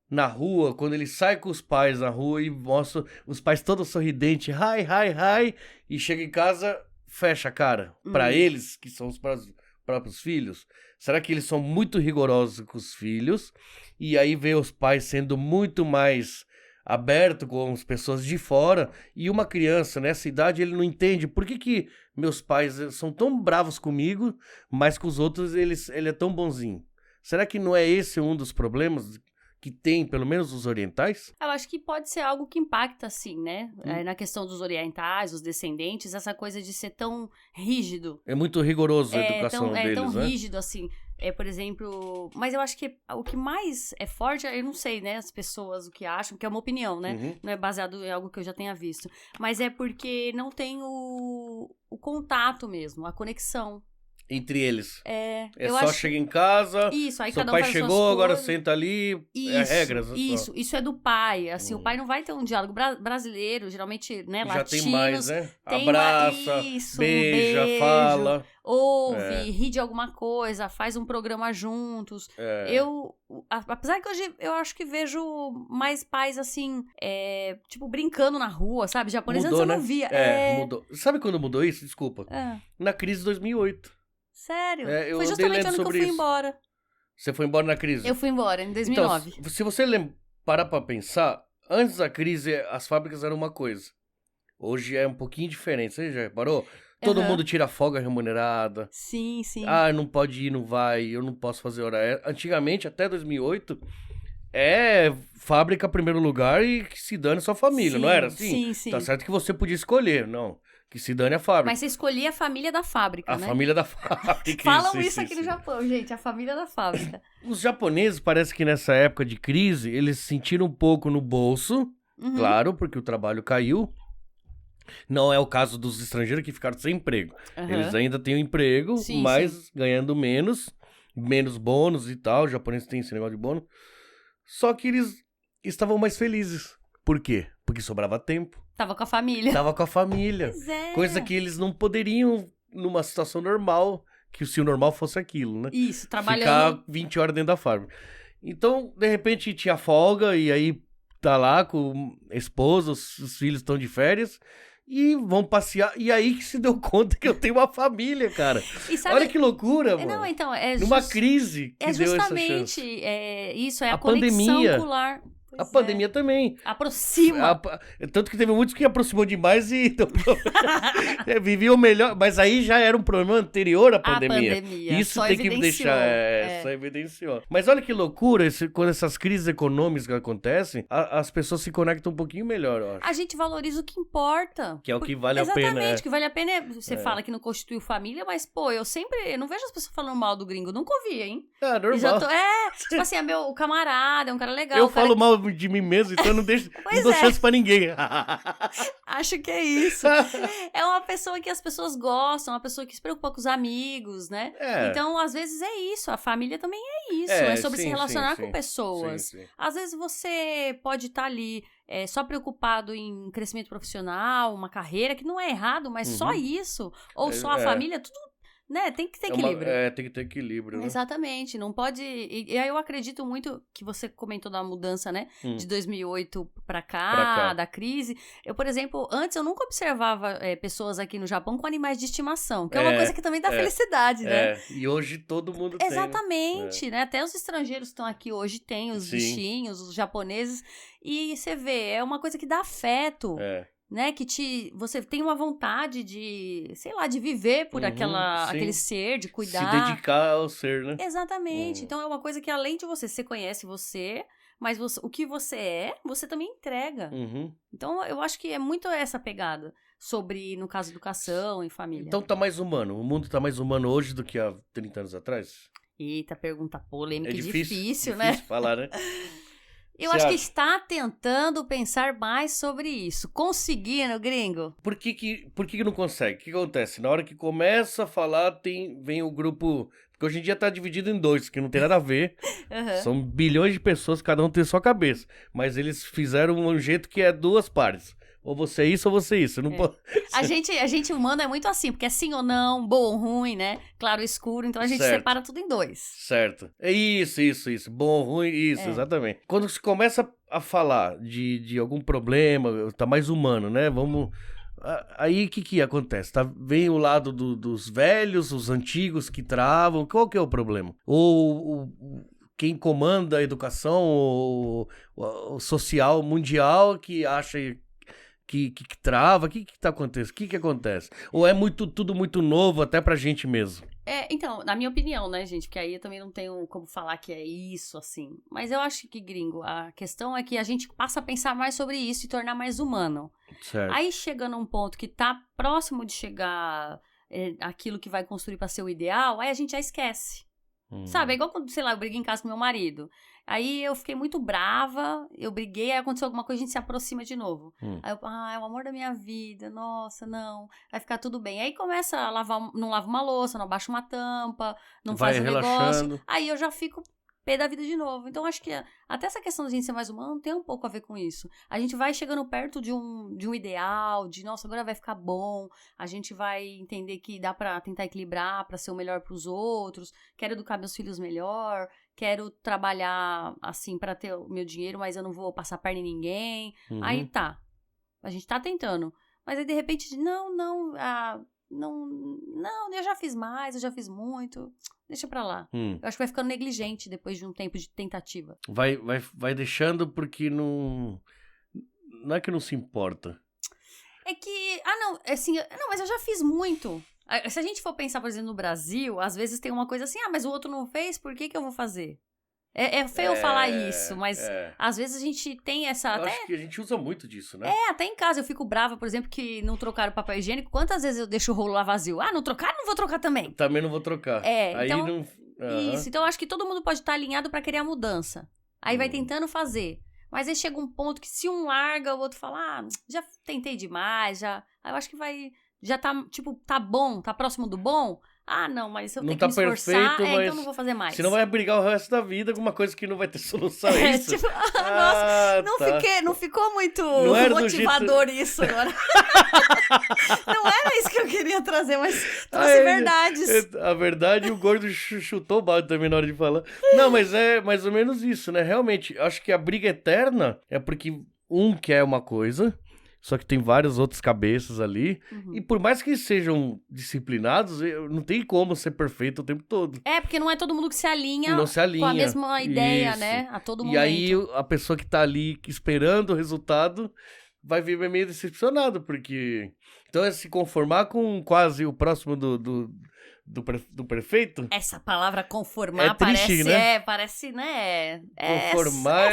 na rua, quando ele sai com os pais na rua e mostra os pais todos sorridentes, hi, e chega em casa, fecha a cara pra eles, que são os próprios filhos? Será que eles são muito rigorosos com os filhos? E aí vê os pais sendo muito mais abertos com as pessoas de fora. E uma criança nessa idade, ele não entende por que meus pais são tão bravos comigo, mas com os outros ele é tão bonzinho. Será que não é esse um dos problemas que tem, pelo menos os orientais? Eu acho que pode ser algo que impacta, sim, né? Na questão dos orientais, os descendentes, essa coisa de ser tão rígido. É muito rigoroso a educação deles, é tão né? rígido, assim. Por exemplo... Mas eu acho que o que mais é forte, eu não sei, né? As pessoas, o que acham, que é uma opinião, né? Não é baseado em algo que eu já tenha visto. Mas é porque não tem o contato mesmo, a conexão. Entre eles. Eu só acho... chega em casa, isso, aí seu cada pai faz chegou, agora coisas. senta ali, regras. Isso é do pai, assim, o pai não vai ter um diálogo brasileiro, geralmente, né, já latinos. tem mais, né? Tem Abraça, beija, fala. Ouve, ri de alguma coisa, faz um programa juntos. Apesar que hoje eu acho que vejo mais pais, assim, tipo, brincando na rua, sabe? Japonês antes eu não via. Mudou. Sabe quando mudou isso? Desculpa. Na crise de 2008. Sério? Eu Foi justamente o ano que eu fui isso. embora. Você foi embora na crise? Eu fui embora, em 2009. Então, se você parar pra pensar, antes da crise, as fábricas eram uma coisa. Hoje é um pouquinho diferente, você já reparou? Todo mundo tira folga remunerada. Sim. Não pode ir, não vai, eu não posso fazer hora. Antigamente, até 2008, fábrica primeiro lugar e que se dane sua família, não era assim? Sim. Tá certo que você podia escolher, não. Que se dane a fábrica. Mas você escolhia a família da fábrica, né? A família da fábrica. Falam isso aqui no Japão, gente, a família da fábrica. Os japoneses, parece que nessa época de crise, eles se sentiram um pouco no bolso, claro, porque o trabalho caiu. Não é o caso dos estrangeiros que ficaram sem emprego. Eles ainda têm um emprego, mas ganhando menos bônus e tal. Os japoneses têm esse negócio de bônus. Só que eles estavam mais felizes. Por quê? Porque sobrava tempo. Tava com a família. Pois coisa que eles não poderiam numa situação normal, que se o normal fosse aquilo, né? Isso, trabalhando. Ficar 20 horas dentro da fábrica. Então, de repente, tinha folga e aí tá lá com a esposa, os filhos estão de férias e vão passear. E aí que se deu conta que eu tenho uma família, cara. E sabe, olha que loucura, mano. Não, então, numa crise que deu essa chance. Justamente isso, é a pandemia, conexão ocular. A pandemia também. Aproxima. Tanto que teve muitos que aproximou demais e viviam melhor. Mas aí já era um problema anterior à pandemia. Isso só tem que deixar. Só evidenciou. Mas olha que loucura, quando essas crises econômicas acontecem, as pessoas se conectam um pouquinho melhor, eu acho. A gente valoriza o que importa. Que é o que vale a pena. Exatamente, o que vale a pena você fala que não constituiu família, mas, pô, eu não vejo as pessoas falando mal do gringo. Nunca ouvi, hein? Normal. Tipo assim, o camarada, é um cara legal. Eu falo mal de mim mesmo, então eu não dou chance pra ninguém. Acho que é isso. É uma pessoa que as pessoas gostam, uma pessoa que se preocupa com os amigos, né? Então, às vezes é isso, a família também é isso. É sobre se relacionar com pessoas. Sim. Às vezes você pode estar ali só preocupado em crescimento profissional, uma carreira, que não é errado, mas só isso. Ou só a família, tudo. Né? Tem que ter equilíbrio. Tem que ter equilíbrio, né? Exatamente, não pode... E aí eu acredito muito que você comentou da mudança, né? De 2008 pra cá, da crise. Eu, por exemplo, antes eu nunca observava pessoas aqui no Japão com animais de estimação, que é uma coisa que também dá felicidade, né? E hoje todo mundo tem. Exatamente, né? Até os estrangeiros que estão aqui hoje têm os bichinhos, os japoneses. E você vê, é uma coisa que dá afeto. Né, que você tem uma vontade de, sei lá, de viver por aquele ser, de cuidar. Se dedicar ao ser, né? Exatamente. Então é uma coisa que além de você conhece você, mas o que você é, você também entrega. Então eu acho que é muito essa pegada sobre, no caso, educação e família. Então tá mais humano. O mundo tá mais humano hoje do que há 30 anos atrás? Eita, pergunta polêmica e difícil, né? Difícil falar, né? Eu acho que está tentando pensar mais sobre isso. Conseguindo, gringo? Por que não consegue? O que acontece? Na hora que começa a falar, vem o grupo... Porque hoje em dia tá dividido em dois, que não tem nada a ver. São bilhões de pessoas, cada um tem sua cabeça. Mas eles fizeram um jeito que é duas partes. Ou você é isso ou você é isso. Não pode... a gente humano é muito assim, porque é sim ou não, bom ou ruim, né? Claro ou escuro, então a gente separa tudo em dois. Certo. É isso. Bom, ruim, isso, exatamente. Quando se começa a falar de algum problema, tá mais humano, né? Aí o que acontece? Vem o lado dos velhos, os antigos que travam. Qual que é o problema? Ou quem comanda a educação, o social mundial que acha... Que trava, o que tá acontecendo? O que acontece? Ou é tudo muito novo até pra gente mesmo? Então, na minha opinião, né, gente, porque aí eu também não tenho como falar que é isso, assim. Mas eu acho que, gringo, a questão é que a gente passa a pensar mais sobre isso e tornar mais humano. Certo. Aí chega num ponto que tá próximo de chegar aquilo que vai construir pra ser o ideal, aí a gente já esquece. Sabe, é igual quando, sei lá, eu briguei em casa com meu marido. Aí eu fiquei muito brava, eu briguei, aí aconteceu alguma coisa, a gente se aproxima de novo. Aí eu, é o amor da minha vida, nossa, não, vai ficar tudo bem. Aí começa a não lava uma louça, não abaixa uma tampa, não faz um negócio. Aí eu já fico pé da vida de novo. Então acho que até essa questão de a gente ser mais humano tem um pouco a ver com isso. A gente vai chegando perto de um ideal, de nossa, agora vai ficar bom, a gente vai entender que dá pra tentar equilibrar, pra ser o melhor pros outros, quero educar meus filhos melhor, quero trabalhar assim pra ter o meu dinheiro, mas eu não vou passar perna em ninguém. Aí tá, a gente tá tentando. Mas aí de repente, não, eu já fiz mais, eu já fiz muito, deixa pra lá. Eu acho que vai ficando negligente depois de um tempo de tentativa. Vai deixando porque não é que não se importa. É que, mas eu já fiz muito. Se a gente for pensar, por exemplo, no Brasil, às vezes tem uma coisa assim, mas o outro não fez, por que eu vou fazer? É feio falar isso, mas às vezes a gente tem essa... Eu acho que a gente usa muito disso, né? Até em casa eu fico brava, por exemplo, que não trocaram o papel higiênico. Quantas vezes eu deixo o rolo lá vazio? Não trocaram? Não vou trocar também. Também não vou trocar. Aí então, não... Isso, então eu acho que todo mundo pode estar alinhado pra querer a mudança. Aí vai tentando fazer. Mas aí chega um ponto que se um larga, o outro fala, já tentei demais, já... Aí eu acho que vai... Já tá, tipo, tá bom, tá próximo do bom... não, mas se eu tenho que me esforçar, perfeito, então não vou fazer mais. Senão vai brigar o resto da vida com uma coisa que não vai ter solução, isso? Tipo, nossa, não ficou muito motivador isso agora. Não era isso que eu queria trazer, mas trouxe verdades. A verdade, o gordo chutou o balde também na hora de falar. Não, mas é mais ou menos isso, né? Realmente, acho que a briga eterna é porque um quer uma coisa... só que tem várias outras cabeças ali. Uhum. E por mais que sejam disciplinados, não tem como ser perfeito o tempo todo. Porque não é todo mundo que se alinha, Não se alinha. com a mesma ideia, Isso. né? A todo momento. E aí a pessoa que tá ali esperando o resultado vai vir meio decepcionado, porque... Então é se conformar com quase o próximo do prefeito. Essa palavra conformar triste, parece, né? Conformar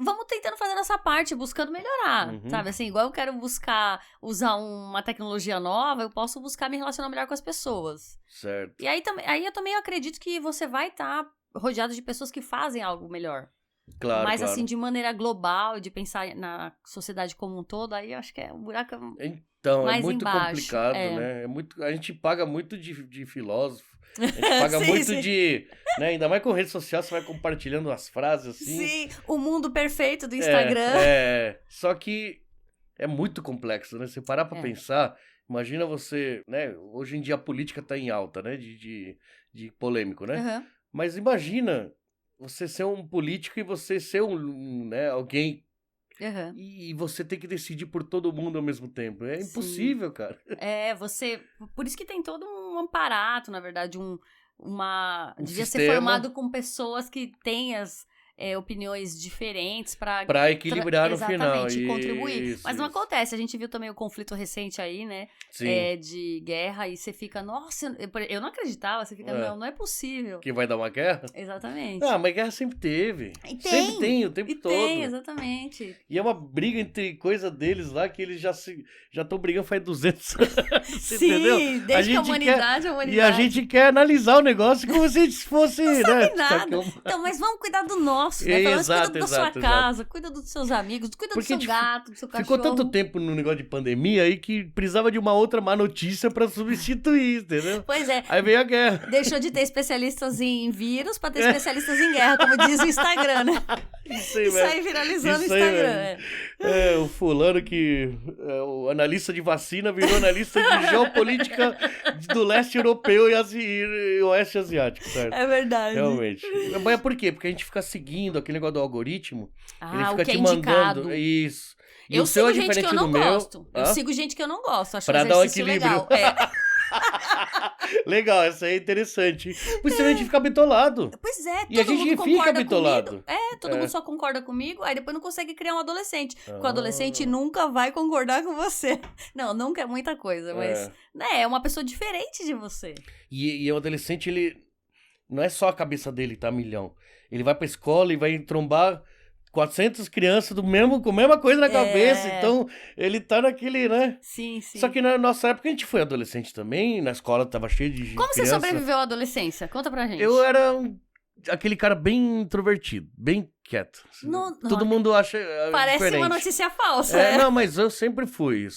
Vamos tentando fazer nossa parte, buscando melhorar, Uhum. sabe? Assim, igual eu quero buscar usar uma tecnologia nova, eu posso buscar me relacionar melhor com as pessoas. Certo. E aí eu também acredito que você vai estar rodeado de pessoas que fazem algo melhor. Claro, Mas claro. assim, de maneira global, de pensar na sociedade como um todo, aí eu acho que um buraco Então, mais é muito embaixo, complicado, né? A gente paga muito de filósofo. A gente paga Sim, muito sim. de... Né? Ainda mais com rede social, você vai compartilhando as frases assim. Sim, o mundo perfeito do Instagram. Só que é muito complexo, né? Você parar pra pensar, imagina você, né? Hoje em dia a política tá em alta, né? De polêmico, né? Uhum. Mas imagina você ser um político e você ser né, alguém Uhum. e você ter que decidir por todo mundo ao mesmo tempo. É impossível, cara. Por isso que tem todo um aparato, na verdade, devia ser sistema. formado com pessoas que têm as opiniões diferentes Pra equilibrar no final. Exatamente, e contribuir. Isso, Mas não isso. acontece, a gente viu também o conflito recente aí, né? Sim. De guerra, e você fica, nossa, eu não acreditava, você fica, não é possível. Que vai dar uma guerra? Exatamente. Ah, mas guerra sempre teve. E tem. Sempre tem, o tempo todo. Tem, exatamente. E é uma briga entre coisa deles lá, que eles já estão brigando faz 200 anos. Sim, entendeu? desde a humanidade. E a gente quer analisar o negócio como se fosse... Não né? sabe nada. Então, mas vamos cuidar do nosso, né? Pelo menos cuida da sua casa, cuida dos seus amigos, cuida do seu gato, do seu cachorro. Ficou tanto tempo no negócio de pandemia aí que precisava de uma outra má notícia pra substituir, entendeu? Pois é. Aí veio a guerra. Deixou de ter especialistas em vírus pra ter especialistas em guerra, como diz o Instagram, né? Isso aí, Isso aí viralizando o Instagram. O fulano que... o analista de vacina virou analista de geopolítica do leste europeu e oeste asiático, certo? É verdade. Realmente. Mas por quê? Porque a gente fica seguindo aquele negócio do algoritmo. Ele fica o que te é mandando. indicado. Isso. E Eu o seu sigo é gente que diferente eu não do meu. gosto. Eu sigo gente que eu não gosto. Acho Pra um dar um exercício equilíbrio. legal. Legal, essa aí é interessante. Por isso a gente fica bitolado. Pois é, E a todo gente mundo fica concorda bitolado. comigo. Todo mundo só concorda comigo, aí depois não consegue criar um adolescente. Porque o adolescente nunca vai concordar com você. Não, nunca é muita coisa, mas né, é uma pessoa diferente de você. E o adolescente, ele... Não é só a cabeça dele que tá a milhão. Ele vai pra escola e vai trombar 400 crianças com a mesma coisa na cabeça. Então, ele tá naquele, né? Sim, sim. Só que na nossa época a gente foi adolescente também. Na escola tava cheio de Como criança. você sobreviveu à adolescência? Conta pra gente. Eu era aquele cara bem introvertido, bem quieto. Todo mundo acha Parece diferente. uma notícia falsa. Não, mas eu sempre fui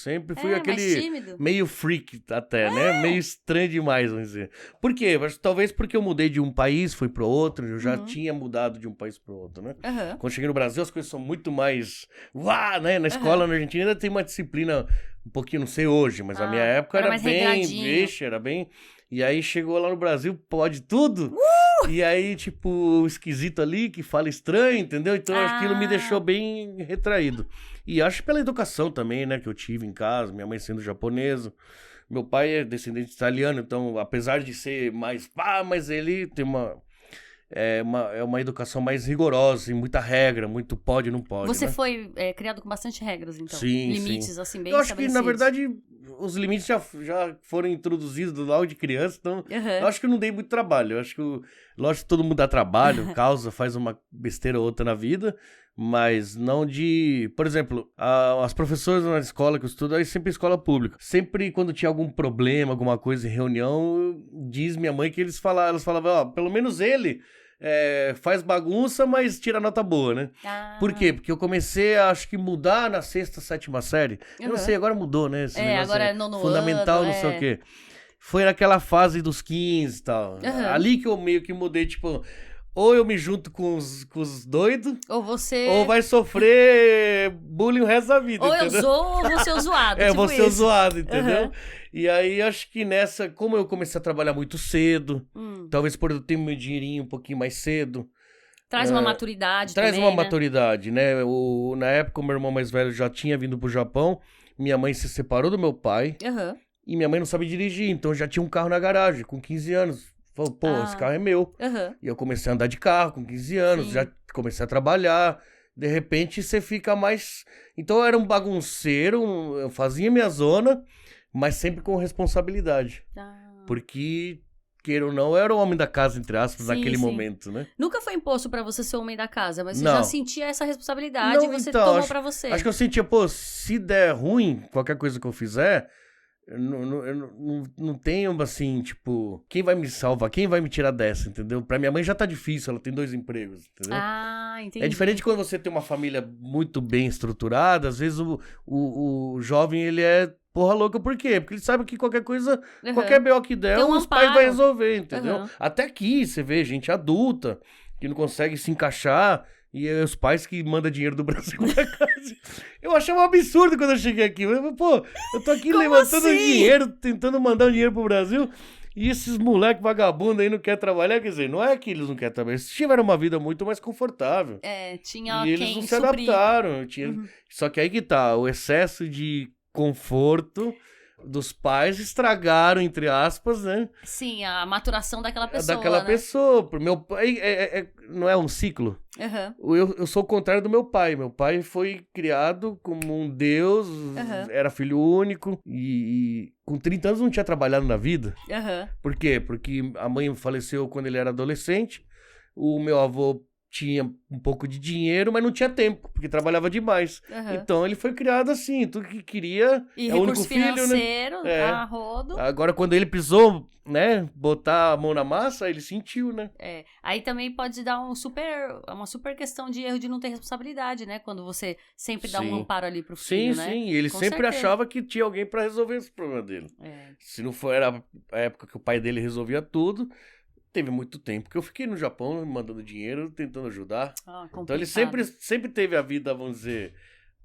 aquele mais tímido. meio freak até, né? Meio estranho demais, vamos dizer. Por quê? Talvez porque eu mudei de um país, fui pro outro, eu já tinha mudado de um país pro outro, né? Uhum. Quando cheguei no Brasil, as coisas são muito mais... né? Na escola, na Argentina, ainda tem uma disciplina, um pouquinho, não sei hoje, mas na minha época era mais bem... regradinho. Era bem... E aí chegou lá no Brasil, pode tudo. E aí, tipo, o esquisito ali, que fala estranho, entendeu? Então aquilo me deixou bem retraído. E acho pela educação também, né, que eu tive em casa, minha mãe sendo japonesa. Meu pai é descendente italiano, então, apesar de ser mais mas ele tem uma educação mais rigorosa, e muita regra, muito pode e não pode. Você né? foi criado com bastante regras, então? Sim, limites, assim, bem eu acho que, na estabelecidos. verdade, os limites já foram introduzidos logo de criança, então eu acho que eu não dei muito trabalho. Eu acho que, lógico que todo mundo dá trabalho, causa, faz uma besteira ou outra na vida, mas não de... Por exemplo, as professoras na escola que eu estudo, aí sempre escola pública. Sempre quando tinha algum problema, alguma coisa em reunião, diz minha mãe que elas falavam, pelo menos ele... faz bagunça, mas tira nota boa, né? Por quê? Porque eu comecei a, acho que, mudar na 6ª, 7ª série. Eu não sei, agora mudou, né? Esse negócio agora é nono fundamental, ano, não sei o quê. Foi naquela fase dos 15 e tal. Ali que eu meio que mudei, tipo... Ou eu me junto com os doidos, ou vai sofrer bullying o resto da vida, ou entendeu? eu sou, ou vou ser o zoado, tipo vou ser o isso. zoado, entendeu? E aí, acho que nessa, como eu comecei a trabalhar muito cedo, talvez por eu ter meu dinheirinho um pouquinho mais cedo, Traz uma maturidade Traz também, uma né? maturidade, né? Na época, o meu irmão mais velho já tinha vindo pro Japão, minha mãe se separou do meu pai, Aham. e minha mãe não sabia dirigir, então já tinha um carro na garagem, com 15 anos. Falou, pô, esse carro é meu. Aham. E eu comecei a andar de carro com 15 anos, Sim. já comecei a trabalhar. De repente você fica mais. Então eu era um bagunceiro, eu fazia minha zona, mas sempre com responsabilidade. Porque, queira ou não, eu era o homem da casa, entre aspas, Sim, naquele sim. momento, né? Nunca foi imposto pra você ser o homem da casa, mas você Não. já sentia essa responsabilidade Não, e você então, tomou acho- pra você. Acho que eu sentia, pô, se der ruim, qualquer coisa que eu fizer, eu não tenho, assim, tipo, quem vai me salvar? Quem vai me tirar dessa, entendeu? Pra minha mãe já tá difícil, ela tem 2 empregos, entendeu? Entendi. É diferente quando você tem uma família muito bem estruturada, às vezes o jovem, ele é porra louca, por quê? Porque ele sabe que qualquer coisa, Aham. qualquer BO que der, Tem um os pais vão amparo. resolver, entendeu? Aham. Até aqui, você vê gente adulta, que não consegue se encaixar, e é os pais que mandam dinheiro do Brasil pra casa. Eu achei um absurdo quando eu cheguei aqui. Pô, eu tô aqui Como levantando assim? dinheiro, tentando mandar um dinheiro pro Brasil, e esses moleques vagabundos aí não querem trabalhar. Quer dizer, não é que eles não querem trabalhar, eles tiveram uma vida muito mais confortável. Tinha E eles quem não se suprir. adaptaram. Uhum. Só que aí que tá, o excesso de conforto dos pais estragaram, entre aspas, né? Sim, a maturação daquela pessoa, Daquela né? pessoa. Pro meu pai, não é um ciclo? Aham. Eu sou o contrário do meu pai. Meu pai foi criado como um deus, Aham. era filho único e com 30 anos não tinha trabalhado na vida. Aham. Por quê? Porque a mãe faleceu quando ele era adolescente, o meu avô tinha um pouco de dinheiro, mas não tinha tempo, porque trabalhava demais. Aham. Então ele foi criado assim, tudo que queria, E é o único recurso filho, né? financeiro, É. a rodo. Agora quando ele precisou, né, botar a mão na massa, ele sentiu, né? Aí também pode dar uma super questão de erro de não ter responsabilidade, né? Quando você sempre dá um Sim. amparo ali pro Sim, filho, né? sim, e ele Com sempre certeza. achava que tinha alguém pra resolver esse problema dele. Se não for era a época que o pai dele resolvia tudo, teve muito tempo que eu fiquei no Japão mandando dinheiro, tentando ajudar. Então ele sempre teve a vida, vamos dizer...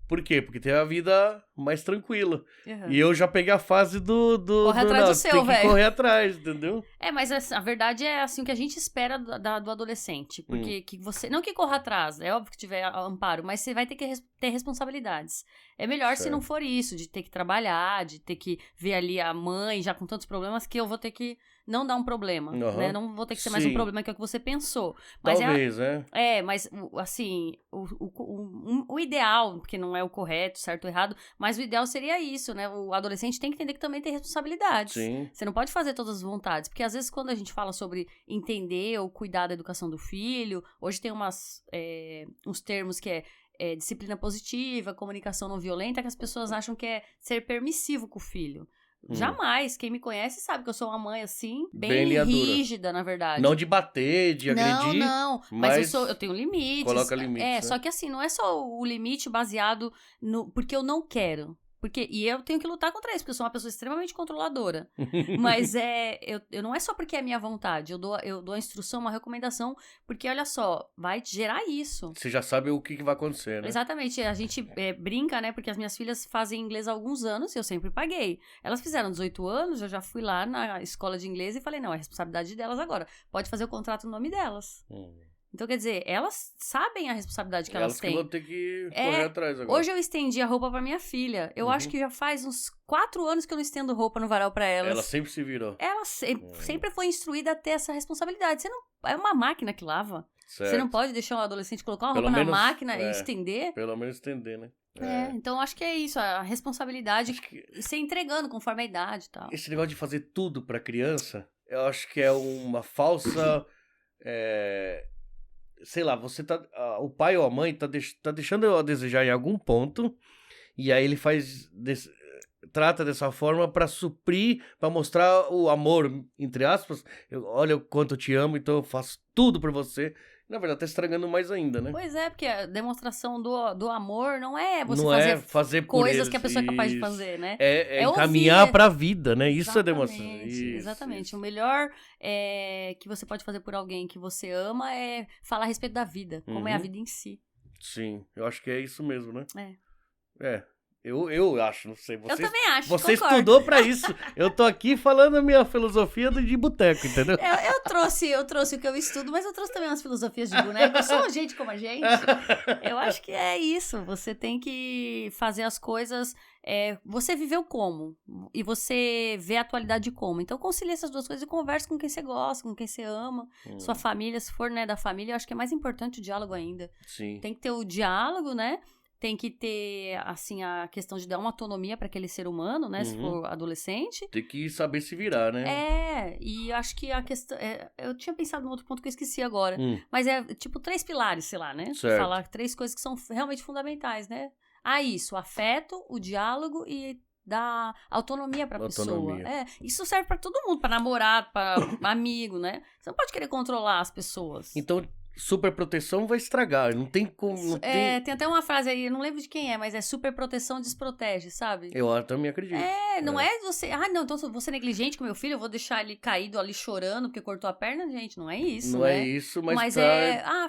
Por quê? Porque teve a vida mais tranquila. Uhum. E eu já peguei a fase Corre atrás do seu, tem que velho. correr atrás, entendeu? Mas a verdade é assim o que a gente espera do adolescente. Porque que você. Não que corra atrás, é óbvio que tiver amparo, mas você vai ter que ter responsabilidades. É melhor se não for isso, de ter que trabalhar, de ter que ver ali a mãe já com tantos problemas que eu vou ter que não dar um problema, né? Não vou ter que ser mais um problema que é o que você pensou. Mas talvez, né? Mas assim, o ideal, porque não é o correto, certo ou errado, mas o ideal seria isso, né? O adolescente tem que entender que também tem responsabilidades. Sim. Você não pode fazer todas as vontades, porque às vezes quando a gente fala sobre entender ou cuidar da educação do filho, hoje tem uns termos que é disciplina positiva, comunicação não violenta, que as pessoas acham que é ser permissivo com o filho. Jamais. Quem me conhece sabe que eu sou uma mãe, assim, bem rígida, na verdade. Não de bater, de agredir. Não. Mas eu tenho limites. Coloca limites. Só que assim, não é só o limite baseado no... Porque eu não quero. E eu tenho que lutar contra isso, porque eu sou uma pessoa extremamente controladora. Mas eu não é só porque é minha vontade. Eu dou a instrução, uma recomendação, porque olha só, vai gerar isso. Você já sabe o que vai acontecer, né? Exatamente. A gente brinca, né? Porque as minhas filhas fazem inglês há alguns anos e eu sempre paguei. Elas fizeram 18 anos, eu já fui lá na escola de inglês e falei, não, é responsabilidade delas agora. Pode fazer o contrato no nome delas. Então, quer dizer, elas sabem a responsabilidade que elas têm. Elas que vão ter que correr atrás agora. Hoje eu estendi a roupa pra minha filha. Eu acho que já faz uns 4 anos que eu não estendo roupa no varal pra elas. Ela sempre se virou. Ela sempre foi instruída a ter essa responsabilidade. Você não... É uma máquina que lava. Certo. Você não pode deixar um adolescente colocar uma roupa na máquina e estender. Pelo menos estender, né? Então eu acho que é isso, a responsabilidade e ser entregando conforme a idade e tal. Esse negócio de fazer tudo pra criança, eu acho que é uma falsa... sei lá, você tá... O pai ou a mãe tá deixando a desejar em algum ponto, e aí ele trata dessa forma pra suprir, pra mostrar o amor, entre aspas. Olha o quanto eu te amo, então eu faço tudo por você. Na verdade, tá estragando mais ainda, né? Pois é, porque a demonstração do amor não é você fazer coisas eles, que a pessoa é capaz de fazer, né? É encaminhar ouvir. pra vida, né? Isso Exatamente, é demonstração. Exatamente. O melhor que você pode fazer por alguém que você ama é falar a respeito da vida, como é a vida em si. Sim, eu acho que é isso mesmo, né? Eu acho, não sei. Eu também acho, Você concordo. estudou pra isso. Eu tô aqui falando a minha filosofia de boteco, entendeu? Eu trouxe o que eu estudo, mas eu trouxe também umas filosofias de boneco. Eu sou gente como a gente. Eu acho que é isso. Você tem que fazer as coisas... você viveu como? E você vê a atualidade de como. Então, concilie essas duas coisas e converse com quem você gosta, com quem você ama. Sua família, se for, né, da família, eu acho que é mais importante o diálogo ainda. Sim. Tem que ter o diálogo, né? Tem que ter, assim, a questão de dar uma autonomia para aquele ser humano, né? Se for adolescente. Tem que saber se virar, né? E acho que a questão... eu tinha pensado num outro ponto que eu esqueci agora. Mas é, tipo, 3 pilares, sei lá, né? Certo. Falar 3 coisas que são realmente fundamentais, né? Isso, o afeto, o diálogo e dar autonomia pra pessoa. Isso serve pra todo mundo, pra namorado, pra amigo, né? Você não pode querer controlar as pessoas. Então, superproteção vai estragar. Não tem como. Tem até uma frase aí, eu não lembro de quem é, mas é superproteção desprotege, sabe? Eu também acredito. Não é você. Não, então eu vou ser negligente com meu filho, eu vou deixar ele caído ali chorando porque cortou a perna, gente. Não é isso. Não né? é isso, mas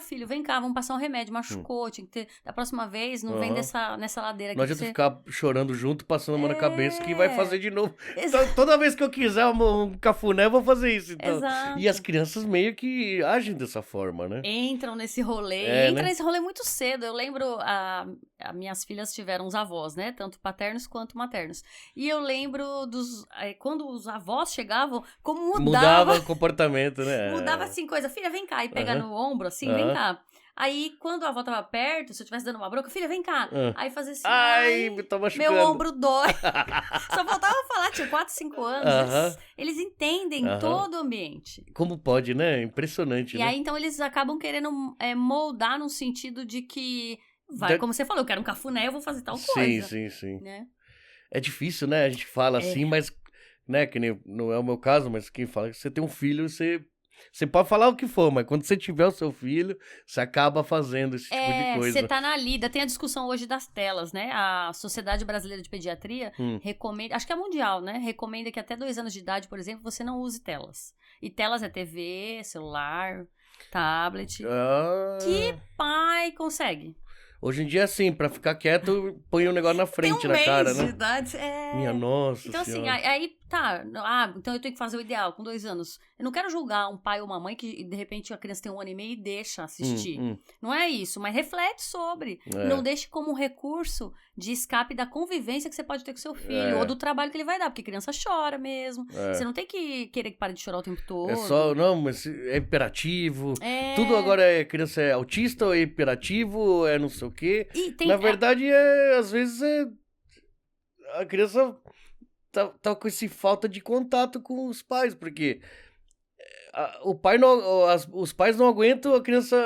filho, vem cá, vamos passar um remédio, machucou, tinha que ter. Da próxima vez, não vem nessa ladeira aqui. Não adianta ficar chorando junto, passando a mão na cabeça, que vai fazer de novo. Então, toda vez que eu quiser um cafuné, eu vou fazer isso. Então. Exato. E as crianças meio que agem dessa forma, né? Entram nesse rolê. Nesse rolê muito cedo. Eu lembro, minhas filhas tiveram os avós, né? Tanto paternos quanto maternos. E eu lembro quando os avós chegavam, como mudava o comportamento, né? Mudava assim, coisa. Filha, vem cá. E pega no ombro, assim, vem cá. Aí, quando a avó tava perto, se eu estivesse dando uma bronca, filha, vem cá. Aí fazia assim, ai, tá machucando. meu ombro dói. Só faltava falar, tinha 4, 5 anos. Eles entendem todo o ambiente. Como pode, né? Impressionante, E né? aí, então, eles acabam querendo moldar no sentido de que, como você falou, eu quero um cafuné, eu vou fazer tal coisa. Sim. Né? É difícil, né? A gente fala assim, mas, né, que nem, não é o meu caso, mas quem fala que você tem um filho, você pode falar o que for, mas quando você tiver o seu filho, você acaba fazendo esse tipo de coisa. Você tá na lida. Tem a discussão hoje das telas, né? A Sociedade Brasileira de Pediatria recomenda, acho que é mundial, né? Recomenda que até 2 anos de idade, por exemplo, você não use telas. E telas é TV, celular, tablet. Que pai consegue? Hoje em dia, assim, pra ficar quieto, põe um negócio na frente, na cara, né? De idade, Minha nossa Então, senhora. assim, aí tá. Então eu tenho que fazer o ideal, com 2 anos. Eu não quero julgar um pai ou uma mãe que, de repente, a criança tem 1 ano e meio e deixa assistir. Não é isso, mas reflete sobre. Não deixe como um recurso de escape da convivência que você pode ter com seu filho, ou do trabalho que ele vai dar, porque criança chora mesmo. Você não tem que querer que pare de chorar o tempo todo. É só, não, mas é imperativo. Tudo agora criança é autista ou é imperativo, ou é não sei o quê. Na verdade, às vezes a criança tá com esse falta de contato com os pais, porque os pais não aguentam a criança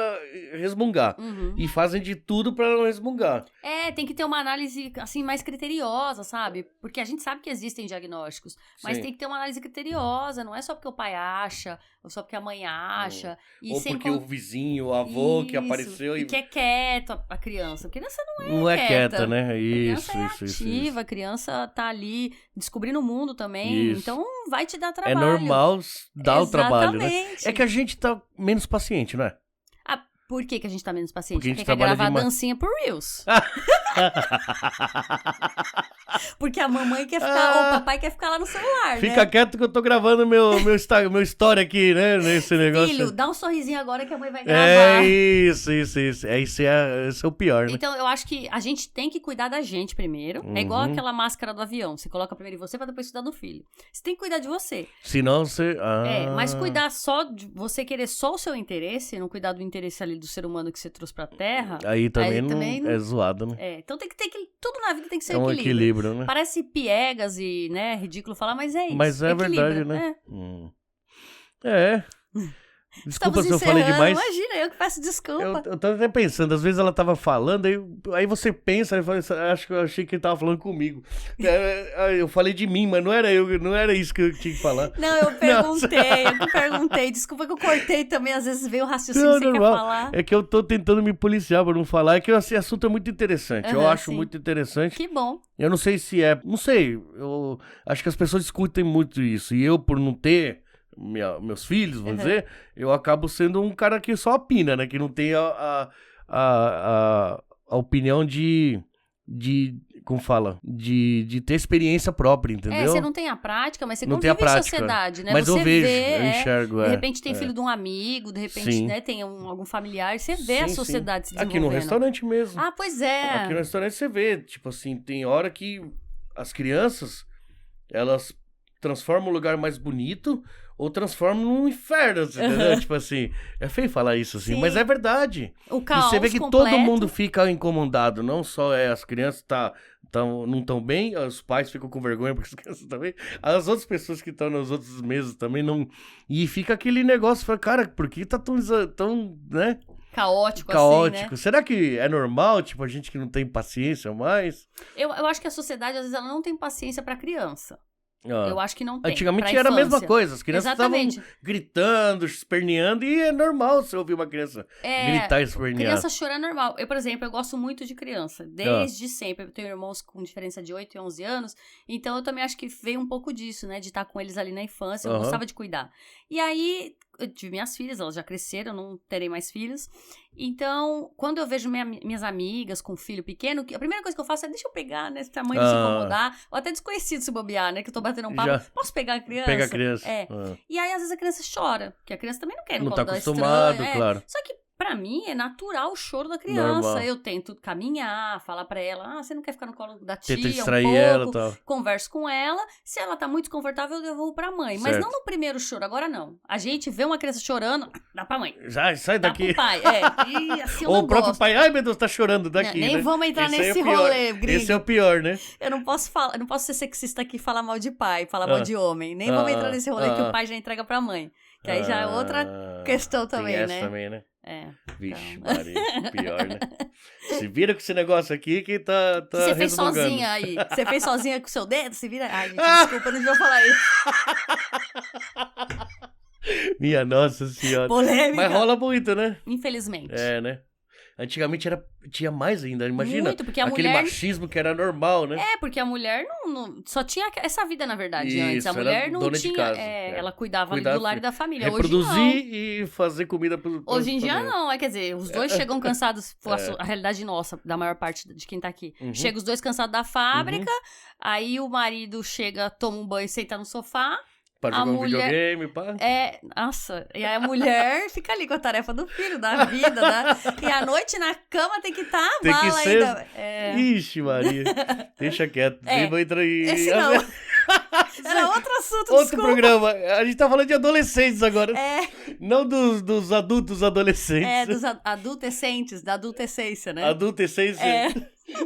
resmungar. E fazem de tudo pra não resmungar. Tem que ter uma análise, assim, mais criteriosa, sabe? Porque a gente sabe que existem diagnósticos, mas tem que ter uma análise criteriosa, não é só porque o pai acha, ou só porque a mãe acha. Ou porque o vizinho, o avô que apareceu e que é quieto a criança. A criança não é quieta, né? Isso, a criança é ativa, a criança tá ali descobrindo o mundo também. Então vai te dar trabalho. É normal dar o trabalho, né? É que a gente tá menos paciente, não é? Por que a gente tá menos paciente? Porque quer gravar dancinha por Reels. Porque a mamãe quer ficar, ou o papai quer ficar lá no celular, Fica quieto que eu tô gravando meu story aqui, né? Nesse negócio. Filho, dá um sorrisinho agora que a mãe vai gravar. Isso. Esse é o pior, né? Então, eu acho que a gente tem que cuidar da gente primeiro. É igual aquela máscara do avião. Você coloca primeiro em você pra depois cuidar do filho. Você tem que cuidar de você. Senão você... mas cuidar só de você querer só o seu interesse, não cuidar do interesse ali do ser humano que você trouxe pra Terra. Aí também não é zoado, né? Então tem que ter tudo na vida tem que ser um equilíbrio, né? Parece piegas e, né, ridículo falar, mas é isso. Mas é verdade, né? Desculpa se eu falei demais. Imagina, eu que peço desculpa. Eu tava até pensando, às vezes ela tava falando, aí você pensa, acho que eu achei que ele tava falando comigo. Eu falei de mim, mas não era isso que eu tinha que falar. Não, eu perguntei. Desculpa que eu cortei também, às vezes veio o raciocínio que você quer falar. É que eu tô tentando me policiar pra não falar, é que esse assunto é muito interessante, eu acho muito interessante. Que bom. Eu não sei não sei, eu acho que as pessoas discutem muito isso, e eu, por não ter meus filhos, vamos dizer, eu acabo sendo um cara que só opina, né? Que não tem a opinião de como fala, de ter experiência própria, entendeu? Você não tem a prática, mas você não tem a convive em prática. sociedade, né? Mas você eu vejo, vê, eu enxergo. de repente tem filho de um amigo, de repente, Sim. né, tem algum familiar, você vê a sociedade se desenvolvendo. Aqui no restaurante mesmo. Ah, pois é. Aqui no restaurante você vê, tipo assim, tem hora que as crianças, elas transformam o lugar mais bonito ou transformam num inferno, entendeu? Tipo assim, é feio falar isso assim, mas é verdade. O caos e você vê que completo. todo mundo fica incomodado, não só as crianças não estão bem, os pais ficam com vergonha porque as crianças também, as outras pessoas que estão nas outras mesas também não... E fica aquele negócio, fala, cara, por que tá tão né? Caótico, assim, né? Será que é normal, tipo, a gente que não tem paciência mais? Eu acho que a sociedade, às vezes, ela não tem paciência pra criança. Eu acho que não tem. Antigamente era a mesma coisa, as crianças estavam gritando, esperneando, e é normal você ouvir uma criança gritar e espernear. Criança chorar é normal. Eu, por exemplo, eu gosto muito de criança, desde sempre. Eu tenho irmãos com diferença de 8 e 11 anos, então eu também acho que veio um pouco disso, né, de estar com eles ali na infância, eu gostava de cuidar. E aí, eu tive minhas filhas, elas já cresceram, não terei mais filhos. Então, quando eu vejo minhas amigas com filho pequeno, a primeira coisa que eu faço é deixa eu pegar, né? Se a mãe não se incomodar. Ou até desconhecido se bobear, né? Que eu tô batendo um papo. Posso pegar a criança? Pega a criança. E aí, às vezes, a criança chora. Porque a criança também não quer não tá acostumado, estranho, claro. Só que pra mim é natural o choro da criança. Normal. Eu tento caminhar, falar pra ela, você não quer ficar no colo da tia Tenta distrair um pouco, ela e tal. Converso com ela. Se ela tá muito confortável, eu devolvo pra mãe. Certo. Mas não no primeiro choro, agora não. A gente vê uma criança chorando, dá pra mãe. Já, sai daqui. Dá pro pai, E assim eu Ou não o próprio gosto. pai, ai meu Deus, tá chorando daqui, Nem né? vamos entrar Esse nesse é o pior. rolê, gringo. Esse é o pior, né? Eu não posso ser sexista aqui e falar mal de pai, falar mal de homem. Nem vamos entrar nesse rolê que o pai já entrega pra mãe. Que aí já é outra questão também, tem essa né? também, né? Vixe, Então. Maria, pior, né? Se vira com esse negócio aqui que tá Você fez resmungando. sozinha aí. Você fez sozinha com o seu dedo? Se vira. Ai, gente, desculpa, eu não devia falar isso. Minha nossa senhora. Polêmica. Mas rola muito, né? Infelizmente. Né? Antigamente tinha mais ainda, imagina. Muito, porque a aquele mulher... machismo que era normal, né? Porque a mulher não só tinha essa vida, na verdade, Isso, antes. A mulher não dona tinha... de casa, Ela cuidava do lar e da família. Reproduzir Hoje não. e fazer comida pro Hoje em dia não, quer dizer, os dois chegam cansados, a realidade nossa, da maior parte de quem tá aqui. Chega os dois cansados da fábrica, aí o marido chega, toma um banho e senta no sofá. Pra jogar um videogame, pá. Nossa, e aí a mulher fica ali com a tarefa do filho, da vida, e à noite na cama tem que estar tem bala que ser... ainda. Ixi, Maria, deixa quieto. Entra aí. Esse não. Era outro assunto, outro desculpa. programa. A gente tá falando de adolescentes agora. Não dos adultos adolescentes. Dos adultescentes, da adultescência, né? Adultescência.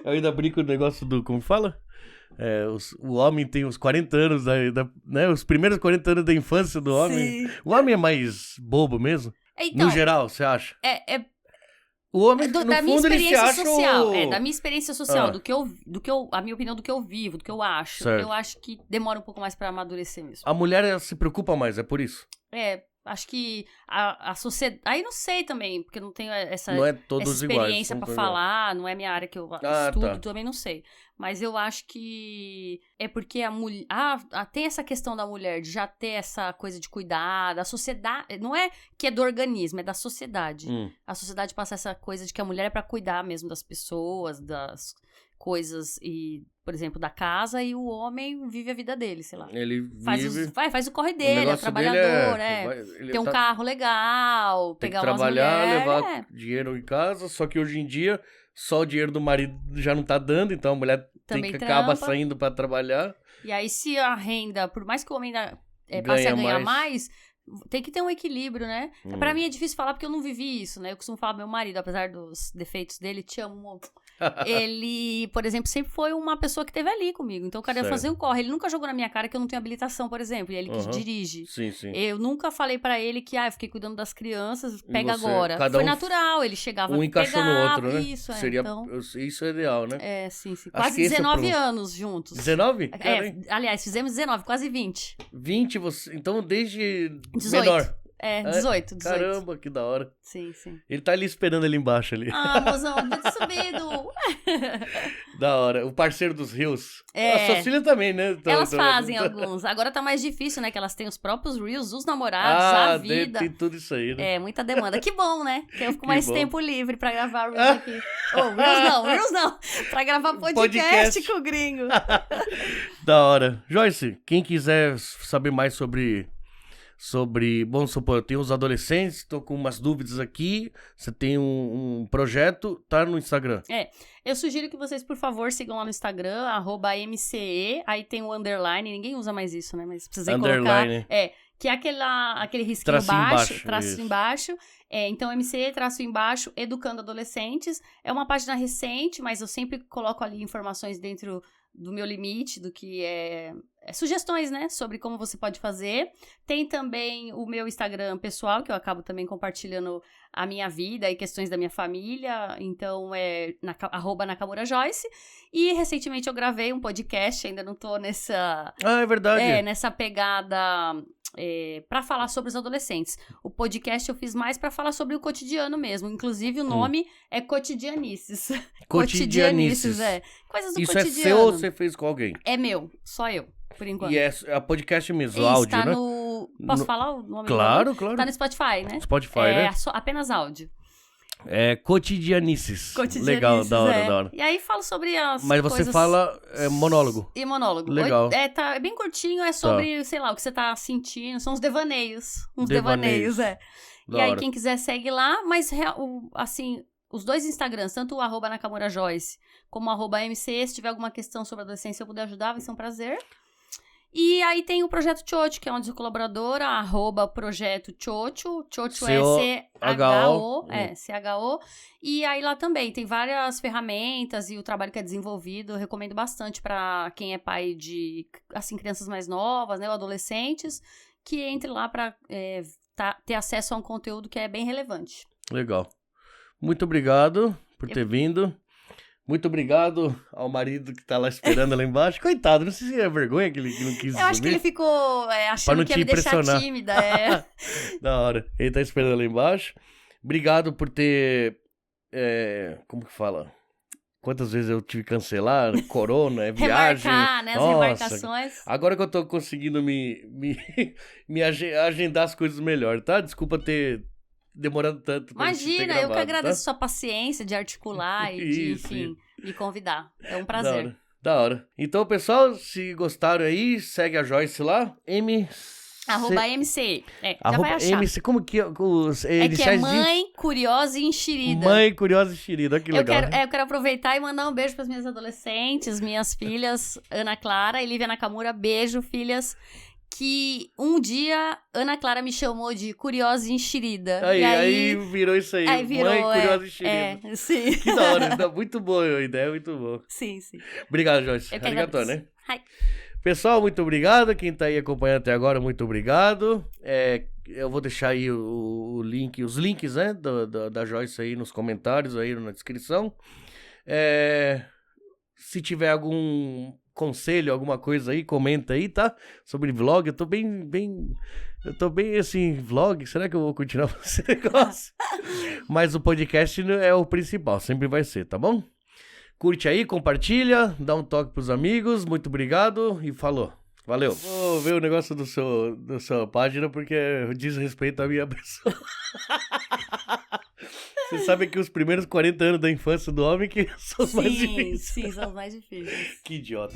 Eu ainda brinco no negócio do... Como fala? O homem tem os 40 anos, né? Os primeiros 40 anos da infância do homem. Sim. O homem é mais bobo mesmo? Então, no geral, você acha? O homem, no da fundo, minha experiência ele se acha social. Da minha experiência social, a minha opinião do que eu vivo, do que eu acho. Certo. Eu acho que demora um pouco mais pra amadurecer mesmo. A mulher, ela se preocupa mais, é por isso? Acho que a sociedade... Aí não sei também, porque eu não tenho essa experiência iguais, pra falar, não é minha área que eu estudo, também não sei. Mas eu acho que é porque a mulher... tem essa questão da mulher, de já ter essa coisa de cuidar, da sociedade... Não é que é do organismo, é da sociedade. A sociedade passa essa coisa de que a mulher é pra cuidar mesmo das pessoas, das coisas e... Por exemplo, da casa, e o homem vive a vida dele, sei lá. Ele vive... Faz o corre dele, é trabalhador, tem um carro legal, pegar umas mulheres... Tem que trabalhar, levar dinheiro em casa, só que hoje em dia, só o dinheiro do marido já não tá dando, então a mulher acaba saindo pra trabalhar. E aí, se a renda, por mais que o homem passe a ganhar mais, tem que ter um equilíbrio, né? Pra mim é difícil falar, porque eu não vivi isso, né? Eu costumo falar, meu marido, apesar dos defeitos dele, te amo... Ele, por exemplo, sempre foi uma pessoa que esteve ali comigo. Então, o cara ia fazer o corre. Ele nunca jogou na minha cara que eu não tenho habilitação, por exemplo. E ele que dirige. Sim, sim. Eu nunca falei pra ele que, eu fiquei cuidando das crianças, pega agora. Foi natural, ele chegava, encaixou no outro, né? Isso, Isso é ideal, né? Sim. Quase 19 anos juntos. 19? Aliás, fizemos 19, quase 20. 20, então desde 18. menor. 18. Caramba, que da hora. Sim. Ele tá ali esperando ali embaixo ali. Mozão, devia ter subido. Da hora. O parceiro dos rios. As suas filhas também, né? Elas fazem alguns. Agora tá mais difícil, né? Que elas têm os próprios reels, os namorados, a vida. Tem tudo isso aí, né? Muita demanda. Que bom, né? Que eu fico mais tempo livre pra gravar reels aqui. Reels não. Pra gravar podcast com o gringo. Da hora. Joyce, quem quiser saber mais sobre, vamos supor, eu tenho os adolescentes, tô com umas dúvidas aqui, você tem um projeto, tá no Instagram. Eu sugiro que vocês, por favor, sigam lá no Instagram, @MCE, aí tem o underline, ninguém usa mais isso, né, mas precisei underline. colocar, que é aquele risquinho traço embaixo, então MCE, traço embaixo, Educando Adolescentes, é uma página recente, mas eu sempre coloco ali informações dentro do meu limite, do que sugestões, né, sobre como você pode fazer. Tem também o meu Instagram pessoal, que eu acabo também compartilhando a minha vida e questões da minha família, então é @NakamuraJoyce. E recentemente eu gravei um podcast, ainda não tô nessa... Ah, é verdade. Nessa pegada... para falar sobre os adolescentes. O podcast eu fiz mais para falar sobre o cotidiano mesmo. Inclusive, o nome é Cotidianices. Cotidianices. Coisas do Isso cotidiano. Isso é seu ou você fez com alguém? É meu, só eu, por enquanto. E é podcast mesmo, áudio, tá né? Posso falar o nome? Claro. Tá no Spotify, né? Spotify, né? Apenas áudio. Cotidianices. Legal, da hora. E aí falo sobre as Mas você coisas... fala monólogo. E monólogo. Legal. É bem curtinho, é sobre, sei lá, o que você tá sentindo. São uns devaneios. Devaneios. E aí, quem quiser, segue lá. Mas, assim, os dois Instagrams, tanto o @NakamuraJoyce como o @MCE, se tiver alguma questão sobre adolescência eu puder ajudar, vai ser um prazer. E aí tem o Projeto Chocho, que é onde eu sou colaboradora, @Projeto Chocho. Chocho é CHO. CHO. E aí lá também tem várias ferramentas e o trabalho que é desenvolvido. Eu recomendo bastante para quem é pai de, assim, crianças mais novas, né, ou adolescentes, que entre lá para ter acesso a um conteúdo que é bem relevante. Legal. Muito obrigado por ter vindo. Muito obrigado ao marido que tá lá esperando lá embaixo. Coitado, não sei se é vergonha que ele não quis subir. Eu acho que ele ficou achando que ia me deixar tímida. Da hora. Ele tá esperando lá embaixo. Obrigado por ter... como que fala? Quantas vezes eu tive que cancelar? Corona, viagem. Remarcar, né? As remarcações. Agora que eu tô conseguindo me agendar as coisas melhor, tá? Desculpa ter... demorando tanto pra gente ter gravado, eu que agradeço sua paciência de articular e de, enfim, me convidar. É um prazer. Da hora. Então, pessoal, se gostaram aí, segue a Joyce lá. @MCE. Já vai achar. MC, como que é Mãe Curiosa e Enxerida. Mãe Curiosa e Enxerida, que legal. Eu quero aproveitar e mandar um beijo para as minhas adolescentes, minhas filhas, Ana Clara e Lívia Nakamura. Beijo, filhas. Que um dia Ana Clara me chamou de Curiosa e Enxerida. Aí virou isso aí. Virou, Mãe Curiosa e Enxerida. Sim. Que da hora. Muito boa a ideia, muito boa. Sim. Obrigado, Joyce. Eu que agradeço. Né? Pessoal, muito obrigado. Quem tá aí acompanhando até agora, muito obrigado. Eu vou deixar aí o link, os links, né, da Joyce aí nos comentários, aí na descrição. Se tiver algum conselho, alguma coisa aí, comenta aí, tá? Sobre vlog, eu tô bem assim, vlog, será que eu vou continuar com esse negócio? Mas o podcast é o principal, sempre vai ser, tá bom? Curte aí, compartilha, dá um toque pros amigos, muito obrigado e falou. Valeu. Vou ver o negócio da sua página porque diz respeito à minha pessoa. Você sabe que os primeiros 40 anos da infância do homem que são os mais difíceis. Sim, são os mais difíceis. Que idiota.